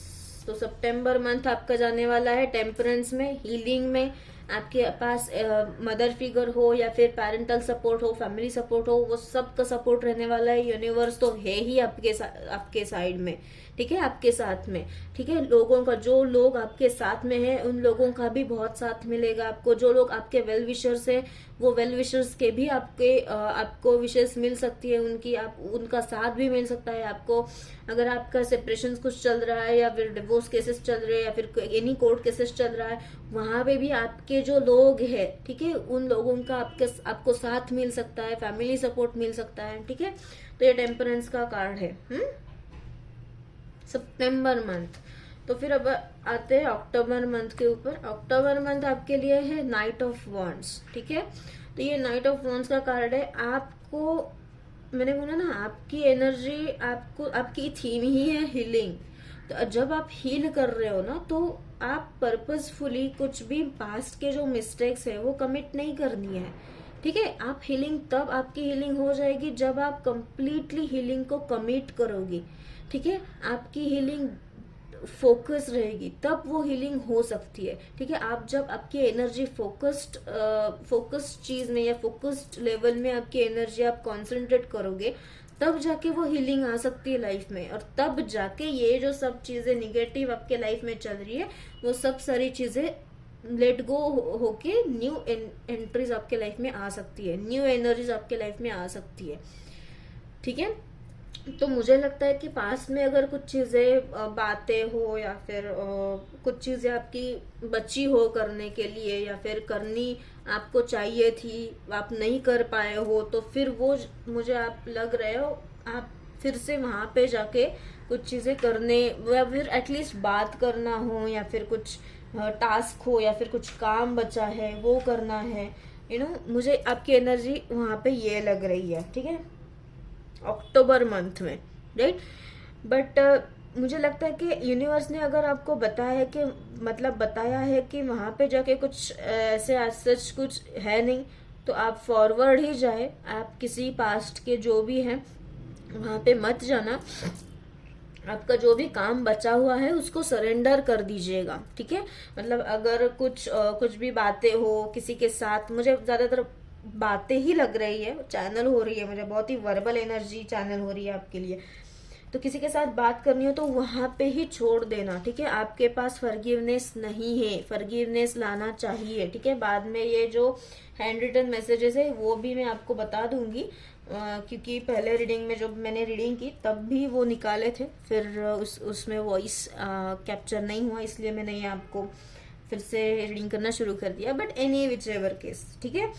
तो सितंबर मंथ आपका जाने वाला है टेम्परेंस में, हीलिंग में. आपके पास मदर फिगर हो या फिर पेरेंटल सपोर्ट हो, फैमिली सपोर्ट हो, वो सब का सपोर्ट रहने वाला है. यूनिवर्स तो है ही आपके साइड में. ठीक है, आपके साथ में. ठीक है, लोगों का, जो लोग आपके साथ में है उन लोगों का भी बहुत साथ मिलेगा आपको. जो लोग आपके वेल विशर्स है, वो वेल विशर्स के भी आपको विशेष मिल सकती है, उनका साथ भी मिल सकता है आपको. अगर आपका सेपरेशन कुछ चल रहा है या फिर डिवोर्स केसेस चल रहे हैं या फिर एनी कोर्ट केसेस चल रहा है, वहां पे भी आपके जो लोग हैं, ठीक है, उन लोगों का आपको साथ मिल सकता है, फैमिली सपोर्ट मिल सकता है. ठीक है, तो ये टेम्परेंस का कार्ड है सितंबर मंथ. तो फिर अब आते हैं अक्टूबर मंथ के ऊपर. अक्टूबर मंथ आपके लिए है नाइट ऑफ वॉन्ड्स. ठीक है, तो ये नाइट ऑफ वॉन्ड्स का कार्ड है. आपको मैंने बोला ना, आपकी एनर्जी, आपकी थीम ही है हीलिंग. तो जब आप हील कर रहे हो ना, तो आप पर्पसफुली कुछ भी पास्ट के जो मिस्टेक्स है वो कमिट नहीं करनी है. ठीक है, आपकी हीलिंग हो जाएगी जब आप कंप्लीटली हीलिंग को कमिट करोगी. ठीक है, आपकी हीलिंग फोकस रहेगी, तब वो हीलिंग हो सकती है. ठीक है, आप जब आपकी एनर्जी फोकस्ड चीज में या फोकस्ड लेवल में आपकी एनर्जी आप कॉन्सेंट्रेट करोगे, तब जाके वो हीलिंग आ सकती है लाइफ में. और तब जाके ये जो सब चीजें निगेटिव आपके लाइफ में चल रही है, वो सब सारी चीजें लेट गो होके न्यू एंट्रीज आपके लाइफ में आ सकती है, न्यू एनर्जीज आपके लाइफ में आ सकती है. ठीक है, तो मुझे लगता है कि पास्ट में अगर कुछ चीजें बातें हो या फिर कुछ चीजें आपकी बची हो करने के लिए या फिर करनी आपको चाहिए थी, आप नहीं कर पाए हो, तो फिर वो मुझे आप लग रहे हो आप फिर से वहां पे जाके कुछ चीजें करने या फिर एटलीस्ट बात करना हो या फिर कुछ टास्क हो या फिर कुछ काम बचा है वो करना है. मुझे आपकी एनर्जी वहां पे ये लग रही है. ठीक है, अक्टूबर मंथ में, राइट. बट मुझे लगता है कि यूनिवर्स ने अगर आपको बताया है कि वहां पे जाके कुछ ऐसे आज सच कुछ है नहीं, तो आप फॉरवर्ड ही जाए. आप किसी पास्ट के जो भी हैं वहां पे मत जाना. आपका जो भी काम बचा हुआ है उसको सरेंडर कर दीजिएगा. ठीक है, मतलब अगर कुछ भी बातें हो किसी के साथ, मुझे ज्यादातर बातें ही लग रही है, चैनल हो रही है, मुझे बहुत ही वर्बल एनर्जी चैनल हो रही है आपके लिए. तो किसी के साथ बात करनी हो तो वहां पे ही छोड़ देना, ठीक है। आपके पास फॉरगिवनेस नहीं है, फॉरगिवनेस लाना चाहिए, ठीक है। बाद में ये जो हैंड रिटन मैसेजेस है वो भी मैं आपको बता दूंगी, क्योंकि पहले रीडिंग में जब मैंने रीडिंग की तब भी वो निकाले थे, फिर उसमें वॉइस कैप्चर नहीं हुआ, इसलिए मैंने ये आपको फिर से रीडिंग करना शुरू कर दिया। But any which ever case, ठीक है।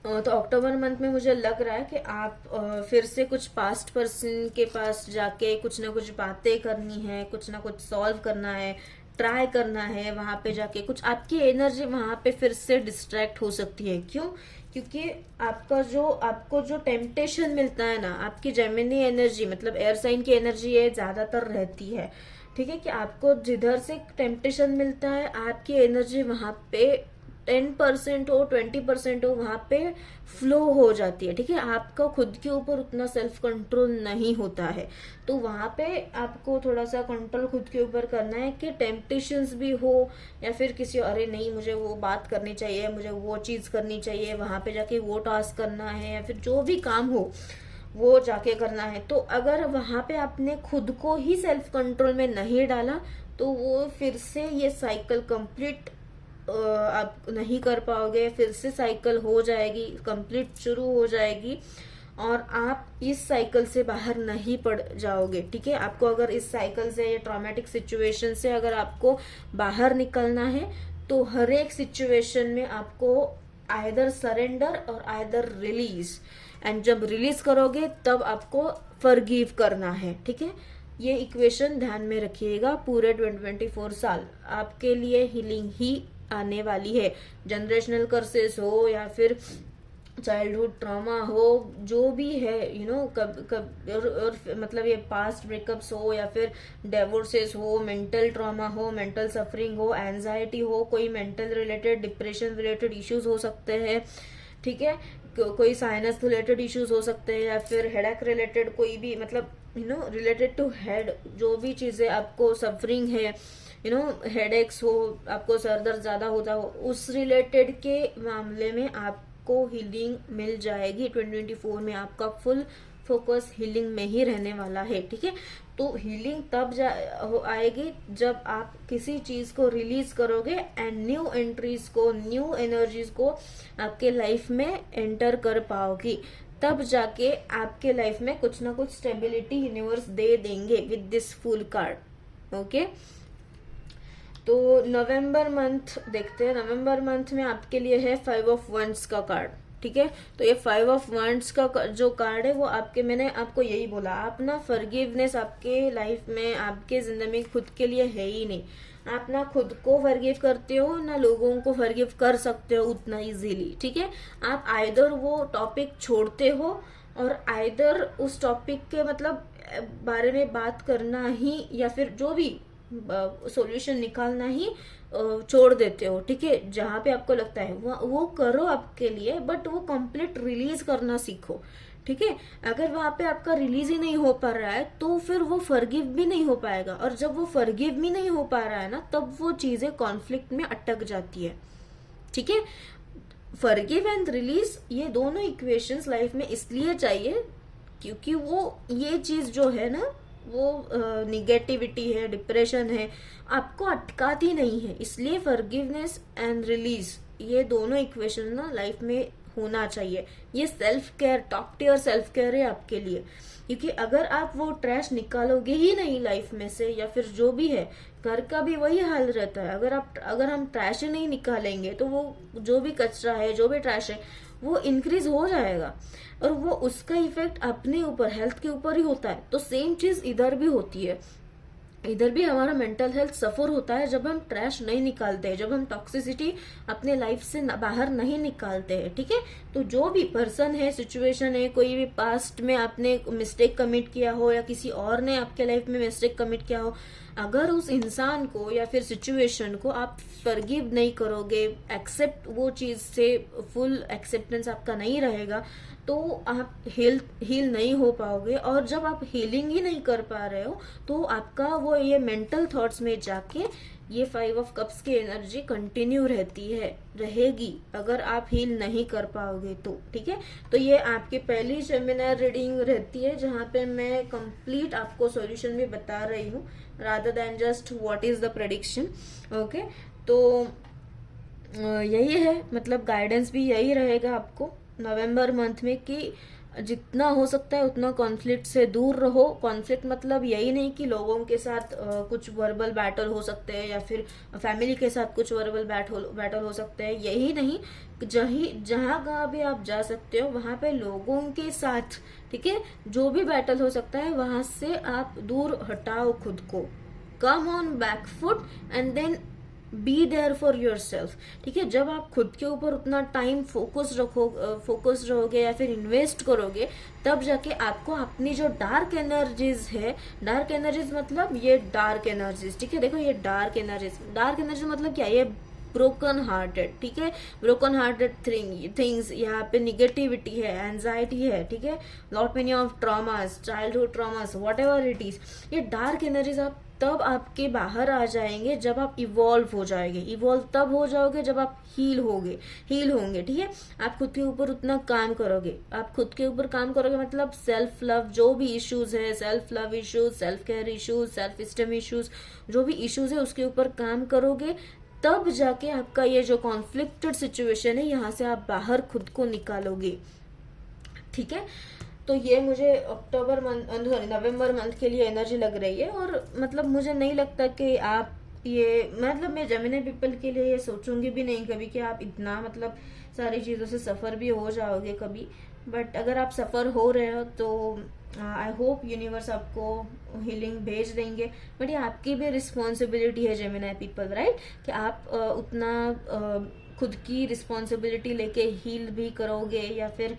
तो अक्टूबर मंथ में मुझे लग रहा है कि आप फिर से कुछ पास्ट पर्सन के पास जाके कुछ ना कुछ बातें करनी है, कुछ ना कुछ सॉल्व करना है, ट्राई करना है। वहां पे जाके कुछ आपकी एनर्जी वहां पे फिर से डिस्ट्रैक्ट हो सकती है। क्यों? क्योंकि आपको जो टेम्पटेशन मिलता है ना, आपकी जेमिनी एनर्जी मतलब एयर साइन की एनर्जी ये ज्यादातर रहती है, ठीक है। कि आपको जिधर से टेम्पटेशन मिलता है आपकी एनर्जी वहां पे 10% हो 20% हो वहां पे फ्लो हो जाती है, ठीक है। आपका खुद के ऊपर उतना सेल्फ कंट्रोल नहीं होता है, तो वहां पे आपको थोड़ा सा कंट्रोल खुद के ऊपर करना है कि टेम्पटेशंस भी हो या फिर किसी अरे नहीं मुझे वो बात करनी चाहिए, मुझे वो चीज करनी चाहिए, वहां पे जाके वो टास्क करना है या फिर जो भी काम हो वो जाके करना है। तो अगर वहां पे आपने खुद को ही सेल्फ कंट्रोल में नहीं डाला तो वो फिर से ये साइकिल कंप्लीट आप नहीं कर पाओगे, फिर से साइकिल हो जाएगी, कंप्लीट शुरू हो जाएगी और आप इस साइकिल से बाहर नहीं पड़ जाओगे, ठीक है। आपको अगर इस साइकिल से या ट्रॉमेटिक सिचुएशन से अगर आपको बाहर निकलना है तो हर एक सिचुएशन में आपको आइदर सरेंडर और आइदर रिलीज, एंड जब रिलीज करोगे तब आपको फॉरगिव करना है, ठीक है। ये इक्वेशन ध्यान में रखिएगा। पूरे 2024 साल आपके लिए हीलिंग ही आने वाली है। जनरेशनल कर्सेस हो या फिर चाइल्डहुड ट्रॉमा हो, जो भी है कब और मतलब ये पास्ट ब्रेकअप्स हो या फिर डिवोर्सेस हो, मेंटल ट्रॉमा हो, मेंटल सफरिंग हो, एंजाइटी हो, कोई mental related depression related issues हो सकते हैं, ठीक है। कोई साइनस रिलेटेड इश्यूज हो सकते हैं या फिर हेडेक रिलेटेड कोई भी मतलब रिलेटेड टू हेड जो भी चीजें आपको सफरिंग है, हेडेक्स हो, आपको सर दर्द ज्यादा होता हो, उस रिलेटेड के मामले में आपको हीलिंग मिल जाएगी। 2024 में आपका फुल फोकस हीलिंग में ही रहने वाला है, ठीक है। तो हीलिंग तब आएगी जब आप किसी चीज को रिलीज करोगे एंड न्यू एंट्रीज को, न्यू एनर्जीज को आपके लाइफ में एंटर कर पाओगी, तब जाके आपके लाइफ में कुछ ना कुछ स्टेबिलिटी यूनिवर्स दे देंगे with this full card, okay. तो नवंबर मंथ देखते हैं। नवंबर मंथ में आपके लिए है 5 ऑफ वंड्स का कार्ड, ठीक है। तो ये 5 ऑफ वंड्स का जो कार्ड है वो आपके, मैंने आपको यही बोला, आप ना फॉरगिवनेस आपके लाइफ में आपके जिंदगी में खुद के लिए है ही नहीं। आप ना खुद को फॉरगिव करते हो ना लोगों को फॉरगिव कर सकते हो उतना इजीली, ठीक है। आप आइदर वो टॉपिक छोड़ते हो और आइदर उस टॉपिक के मतलब बारे में बात करना ही या फिर जो भी सॉल्यूशन निकालना ही छोड़ देते हो, ठीक है। जहां पे आपको लगता है वो करो आपके लिए, बट वो कंप्लीट रिलीज करना सीखो, ठीक है। अगर वहां पे आपका रिलीज ही नहीं हो पा रहा है तो फिर वो फॉरगिव भी नहीं हो पाएगा, और जब वो फॉरगिव भी नहीं हो पा रहा है ना तब वो चीजें कॉन्फ्लिक्ट में अटक जाती है, ठीक है। फॉरगिव एंड रिलीज ये दोनों इक्वेशंस लाइफ में इसलिए चाहिए क्योंकि वो ये चीज जो है ना वो निगेटिविटी है, डिप्रेशन है, आपको अटकाती नहीं है। इसलिए फॉरगिवनेस एंड रिलीज ये दोनों इक्वेशन ना लाइफ में होना चाहिए। ये self care, talk to your self care है आपके लिए, क्योंकि अगर आप वो ट्रैश निकालोगे ही नहीं लाइफ में से, या फिर जो भी है घर का भी वही हाल रहता है, अगर हम ट्रैश ही नहीं निकालेंगे तो वो जो भी कचरा है, जो भी ट्रैश है वो इंक्रीज हो जाएगा और वो उसका इफेक्ट अपने ऊपर, हेल्थ के ऊपर ही होता है। तो सेम चीज इधर भी होती है, इधर भी हमारा मेंटल हेल्थ सफर होता है जब हम ट्रैश नहीं निकालते हैं, जब हम टॉक्सिसिटी अपने लाइफ से बाहर नहीं निकालते हैं, ठीक है। तो जो भी पर्सन है, सिचुएशन है, कोई भी पास्ट में आपने मिस्टेक कमिट किया हो या किसी और ने आपके लाइफ में मिस्टेक कमिट किया हो, अगर उस इंसान को या फिर सिचुएशन को आप फॉरगिव नहीं करोगे, एक्सेप्ट वो चीज से फुल एक्सेप्टेंस आपका नहीं रहेगा, तो आप हील नहीं हो पाओगे। और जब आप हीलिंग ही नहीं कर पा रहे हो तो आपका वो ये मेंटल थॉट्स में जाके ये 5 ऑफ कप्स की एनर्जी कंटिन्यू रहती है, रहेगी, अगर आप हील नहीं कर पाओगे तो। ठीक है, तो ये आपकी पहली जेमिनी रीडिंग रहती है जहाँ पे मैं कंप्लीट आपको सॉल्यूशन भी बता रही हूँ rather than just what is the prediction. Okay, तो यही है, मतलब गाइडेंस भी यही रहेगा आपको नवंबर मंथ में कि जितना हो सकता है उतना कॉन्फ्लिक्ट से दूर रहो। कॉन्फ्लिक्ट मतलब यही नहीं कि लोगों के साथ कुछ वर्बल बैटल हो सकते हैं या फिर फैमिली के साथ कुछ वर्बल बैटल हो सकते हैं, यही नहीं, जहाँ कहाँ भी आप जा सकते हो वहां पे लोगों के साथ, ठीक है, जो भी बैटल हो सकता है वहां से आप दूर हटाओ खुद को, come on back foot and then be there for your self. ठीक है, जब आप खुद के ऊपर उतना टाइम फोकस रहोगे या फिर इन्वेस्ट करोगे, तब जाके आपको अपनी जो डार्क एनर्जीज है, डार्क एनर्जीज मतलब ये डार्क एनर्जीज, ठीक है, देखो ये डार्क एनर्जीज मतलब क्या, ये ब्रोकन हार्टेड, ठीक है, ब्रोकन हार्टेड थिंग्स, यहाँ पे निगेटिविटी है, एंजाइटी है, ठीक है, lot many of traumas, childhood traumas, what ever it is, ये डार्क एनर्जीज आप तब आपके बाहर आ जाएंगे जब आप इवॉल्व हो जाएंगे। इवॉल्व तब हो जाओगे जब आप हील होंगे, ठीक है, आप खुद के ऊपर उतना काम करोगे, आप खुद के ऊपर काम करोगे मतलब सेल्फ लव, जो भी इश्यूज है, self love issues, self care issues, self esteem issues, जो भी इश्यूज है उसके ऊपर काम करोगे, तब जाके आपका ये जो कॉन्फ्लिक्टेड सिचुएशन है यहाँ से आप बाहर खुद को निकालोगे। ठीक है, तो ये मुझे नवंबर मंथ के लिए एनर्जी लग रही है, और मतलब मुझे नहीं लगता कि आप ये, मतलब मैं जेमिनी पीपल के लिए ये सोचूंगी भी नहीं कभी कि आप इतना मतलब सारी चीजों से सफर भी हो जाओगे कभी, बट अगर आप सफर हो रहे हो तो आई होप यूनिवर्स आपको हीलिंग भेज देंगे, बट ये आपकी भी रिस्पॉन्सिबिलिटी है जेमिनी पीपल, राइट, कि आप उतना खुद की रिस्पॉन्सिबिलिटी लेके हील भी करोगे, या फिर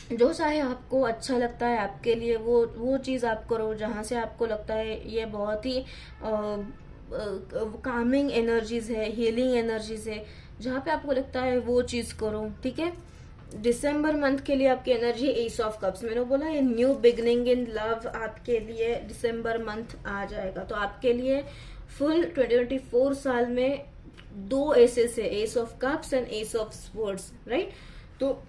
जो चाहे आपको अच्छा लगता है आपके लिए वो चीज आप करो, जहां से आपको लगता है ये बहुत ही कामिंग एनर्जीज है, हीलिंग एनर्जीज है, जहाँ पे आपको लगता है वो चीज करो। ठीक है, दिसंबर मंथ के लिए आपकी एनर्जी एस ऑफ कप्स, मैंने बोला ये न्यू बिगनिंग इन लव आपके लिए दिसंबर मंथ आ जाएगा, तो आपके लिए फुल 2024 साल में 2 एसेस है, ace of cups and S of swords, right, तो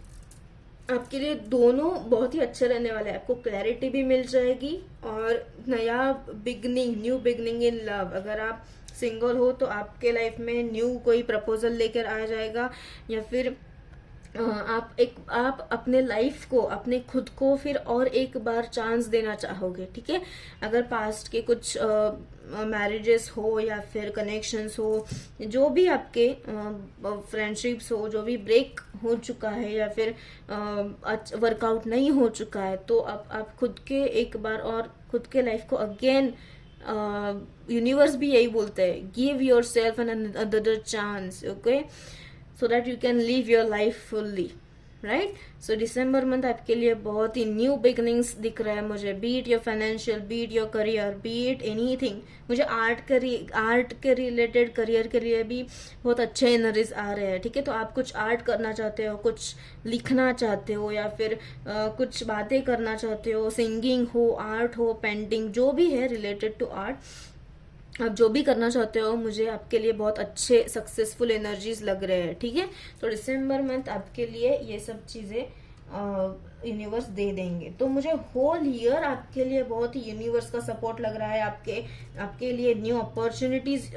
आपके लिए दोनों बहुत ही अच्छे रहने वाले हैं, आपको क्लैरिटी भी मिल जाएगी और नया न्यू बिगनिंग इन लव। अगर आप सिंगल हो तो आपके लाइफ में न्यू कोई प्रपोजल लेकर आ जाएगा, या फिर आप अपने लाइफ को, अपने खुद को फिर और एक बार चांस देना चाहोगे। ठीक है, अगर पास्ट के कुछ मैरिजेस हो या फिर कनेक्शंस हो, जो भी आपके फ्रेंडशिप्स हो, जो भी ब्रेक हो चुका है या फिर वर्कआउट नहीं हो चुका है, तो आप खुद के एक बार और खुद के लाइफ को अगेन, यूनिवर्स भी यही बोलते हैं, give your self an another chance, okay, so that you can live your life fully, right? So December month आपके लिए बहुत ही न्यू बिगनिंग्स दिख रहा है मुझे, be it your financial, be it your career, be it anything. मुझे आर्ट के रिलेटेड करियर के लिए भी बहुत अच्छे एनर्जीज आ रहे हैं। ठीक है, तो आप कुछ आर्ट करना चाहते हो, कुछ लिखना चाहते हो, या फिर कुछ बातें करना चाहते हो, सिंगिंग हो, आर्ट हो, पेंटिंग, जो भी है रिलेटेड टू आर्ट, आप जो भी करना चाहते हो, मुझे आपके लिए बहुत अच्छे सक्सेसफुल एनर्जीज लग रहे हैं। ठीक है, तो दिसंबर मंथ आपके लिए ये सब चीजें यूनिवर्स दे देंगे, तो मुझे होल ईयर आपके लिए बहुत ही यूनिवर्स का सपोर्ट लग रहा है। आपके लिए न्यू अपॉर्चुनिटीज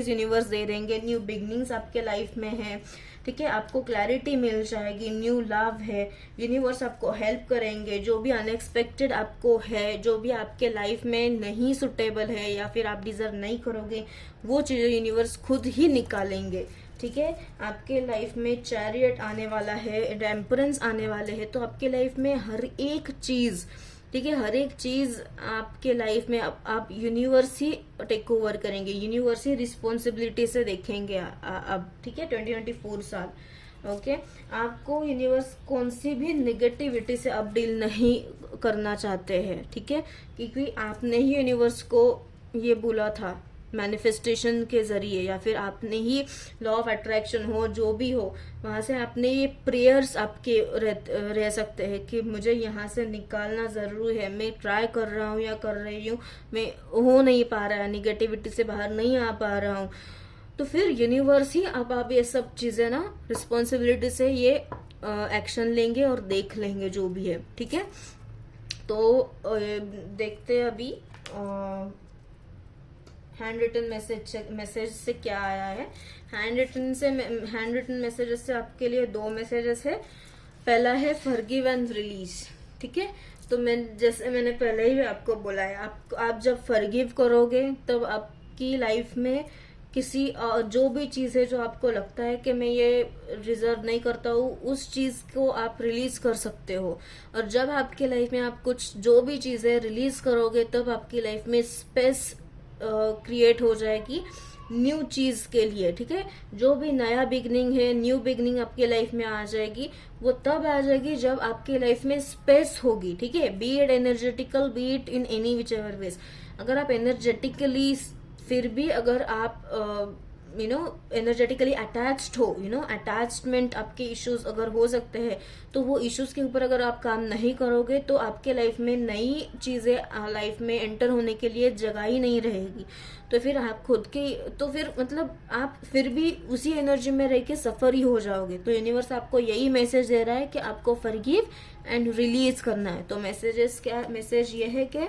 यूनिवर्स दे देंगे, न्यू बिगनिंग्स आपके लाइफ में है। ठीक है, आपको क्लैरिटी मिल जाएगी, न्यू लव है, यूनिवर्स आपको हेल्प करेंगे, जो भी अनएक्सपेक्टेड आपको है, जो भी आपके लाइफ में नहीं सुटेबल है या फिर आप डिजर्व नहीं करोगे, वो चीजें यूनिवर्स खुद ही निकालेंगे। ठीक है, आपके लाइफ में चैरियट आने वाला है, टेम्परेंस आने वाले हैं, तो आपके लाइफ में हर एक चीज, ठीक है, हर एक चीज आपके लाइफ में आप यूनिवर्स ही टेक ओवर करेंगे, यूनिवर्स ही रिस्पॉन्सिबिलिटी से देखेंगे अब। ठीक है, 2024 साल, ओके, आपको यूनिवर्स कौन सी भी निगेटिविटी से अब डील नहीं करना चाहते हैं। ठीक है, क्योंकि आपने ही यूनिवर्स को ये बोला था मैनिफेस्टेशन के जरिए, या फिर आपने ही लॉ ऑफ अट्रैक्शन हो, जो भी हो, वहां से आपने ये प्रेयर्स आपके रह सकते हैं कि मुझे यहाँ से निकालना जरूरी है, मैं ट्राई कर रहा हूँ या कर रही हूँ, मैं हो नहीं पा रहा है, निगेटिविटी से बाहर नहीं आ पा रहा हूँ। तो फिर यूनिवर्स ही अब आप ये सब चीजें ना रिस्पॉन्सिबिलिटी से ये एक्शन लेंगे और देख लेंगे जो भी है, ठीक है। तो देखते हैं अभी हैंड रिटन मैसेज से क्या आया है। हैंड रिटन मैसेजेस से आपके लिए 2 मैसेजेस है। पहला है फॉरगिव एंड रिलीज, ठीक है। तो जैसे मैंने पहले ही आपको बोला है, आप जब फॉरगिव करोगे तब आपकी लाइफ में किसी जो भी चीज है जो आपको लगता है कि मैं ये डिजर्व नहीं करता हूँ, उस चीज को आप रिलीज कर सकते हो। और जब आपके लाइफ में आप कुछ जो भी चीजें रिलीज करोगे तब आपकी लाइफ में स्पेस क्रिएट हो जाएगी न्यू चीज के लिए, ठीक है। जो भी नया बिगनिंग है, न्यू बिगनिंग आपके लाइफ में आ जाएगी, वो तब आ जाएगी जब आपके लाइफ में स्पेस होगी, ठीक है। Be it energetical, be it in any whichever ways. अगर आप एनर्जेटिकली फिर भी अगर आप एनर्जेटिकली अटैच्ड हो, अटैचमेंट आपके इश्यूज अगर हो सकते हैं, तो वो इश्यूज के ऊपर अगर आप काम नहीं करोगे तो आपके लाइफ में नई चीजें लाइफ में एंटर होने के लिए जगह ही नहीं रहेगी। तो फिर आप खुद की, तो फिर मतलब आप फिर भी उसी एनर्जी में रह के सफर ही हो जाओगे। तो यूनिवर्स आपको यही मैसेज दे रहा है कि आपको फॉरगिव एंड रिलीज करना है। तो मैसेज ये है कि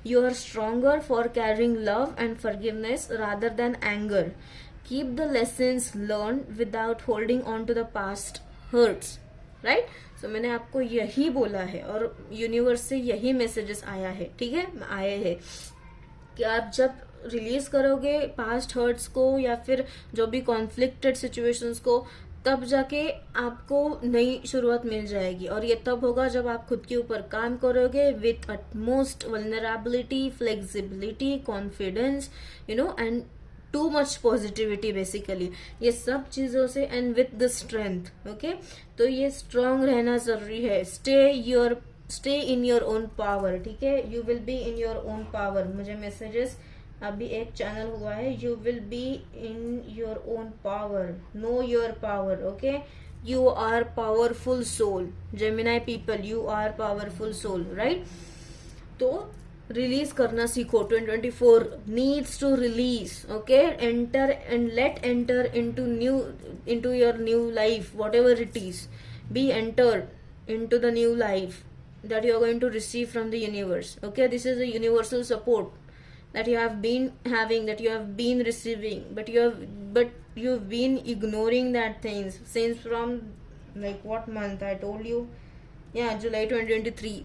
you are stronger for carrying love and forgiveness rather than anger. Keep the lessons learn without holding on to the past hurts, right. सो मैंने आपको यही बोला है और यूनिवर्स से यही मैसेजेस आया है, ठीक है, आए हैं कि आप जब रिलीज करोगे पास्ट हर्ट्स को या फिर जो भी कॉन्फ्लिक्टेड सिचुएशंस को, तब जाके आपको नई शुरुआत मिल जाएगी। और ये तब होगा जब आप खुद के ऊपर काम करोगे with utmost vulnerability, flexibility, confidence, and too much positivity basically, ये सब चीजों से, and with the strength, okay. तो ये स्ट्रांग रहना जरूरी है। Stay in your own power, ठीक है। You will be in your own power. मुझे मैसेजेस अभी एक चैनल हुआ है, you will be in your own power, know your power, okay. You are powerful soul, Gemini people, you are powerful soul, right. तो रिलीज करना सीखो। 2024 needs to release, okay. Enter and let enter into your new life, whatever it is, be entered into the new life that you are going to receive from the universe, okay. This is a universal support that you have been having, that you have been receiving, but you've been ignoring that things since from like what month I told you, yeah, July 2023.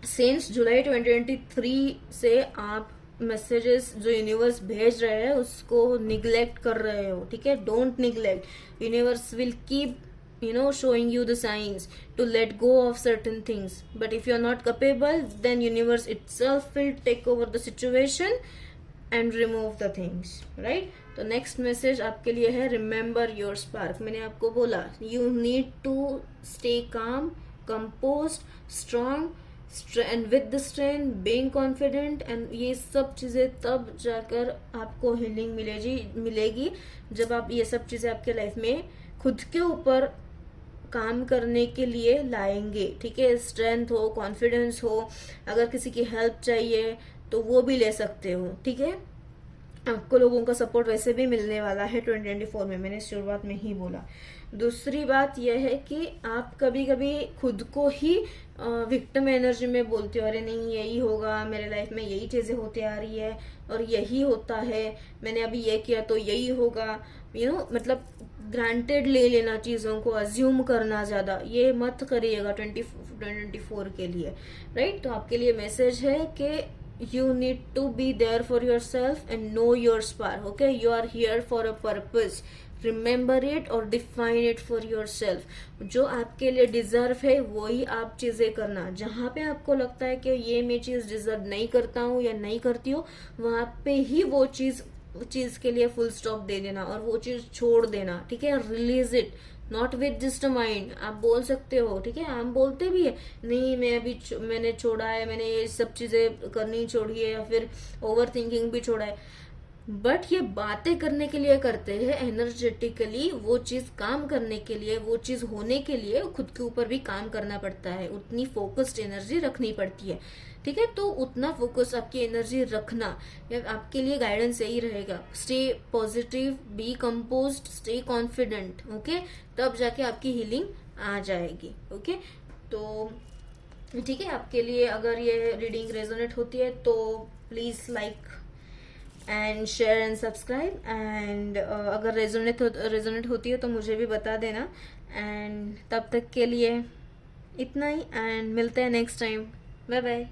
Since July 2023 से आप मैसेजेस जो यूनिवर्स भेज रहे हैं उसको निग्लेक्ट कर रहे हो, ठीक है। Don't neglect, universe will keep showing you the signs to let go of certain things, but if you're not capable, then universe itself will take over the situation and remove the things, right. तो नेक्स्ट मैसेज आपके लिए है रिमेंबर योर स्पार्क। मैंने आपको बोला you need to stay calm, composed, strong and with the strength, being confident, and ये सब चीजें तब जाकर आपको हीलिंग मिलेगी जब आप ये सब चीजें आपके लाइफ में खुद के ऊपर काम करने के लिए लाएंगे, ठीक है। स्ट्रेंथ हो, कॉन्फिडेंस हो, अगर किसी की हेल्प चाहिए तो वो भी ले सकते हो, ठीक है। आपको लोगों का सपोर्ट वैसे भी मिलने वाला है 2024 में, मैंने शुरुआत में ही बोला। दूसरी बात यह है कि आप कभी कभी खुद को ही विक्टिम एनर्जी में बोलते हो, अरे नहीं यही होगा, मेरे लाइफ में यही चीजें होती आ रही है और यही होता है, मैंने अभी ये किया तो यही होगा, मतलब ग्रांटेड ले लेना चीजों को, अज्यूम करना ज्यादा, ये मत करिएगा 2024 के लिए, राइट। तो आपके लिए मैसेज है कि you need to be there for your self and know your spark, okay. You are here for a purpose, remember it और define it for your self. जो आपके लिए डिजर्व है वही आप चीजें करना। जहां पे आपको लगता है कि ये मैं चीज डिजर्व नहीं करता हूँ या नहीं करती हूँ, वहां पे ही वो चीज के लिए फुल स्टॉप दे देना और वो चीज छोड़ देना, ठीक है। Release it, not with just mind. आप बोल सकते हो, ठीक है, हम बोलते भी है, नहीं मैंने छोड़ा है, मैंने ये सब चीजें करनी छोड़ी है, या फिर ओवर थिंकिंग भी छोड़ा है। बट ये बातें करने के लिए करते हैं, एनर्जेटिकली वो चीज काम करने के लिए, वो चीज होने के लिए खुद के ऊपर भी काम करना पड़ता है, उतनी फोकस्ड एनर्जी रखनी पड़ती है। ठीक है, तो उतना फोकस आपकी एनर्जी रखना या आपके लिए गाइडेंस यही रहेगा, stay positive, be composed, stay confident. Okay, तब जाके आपकी हीलिंग आ जाएगी। ओके, तो ठीक है, आपके लिए अगर ये रीडिंग रेजोनेट होती है तो please like and share and subscribe, and अगर रेजोनेट होती है तो मुझे भी बता देना। एंड तब तक के लिए इतना ही, एंड मिलते हैं नेक्स्ट टाइम। Bye bye.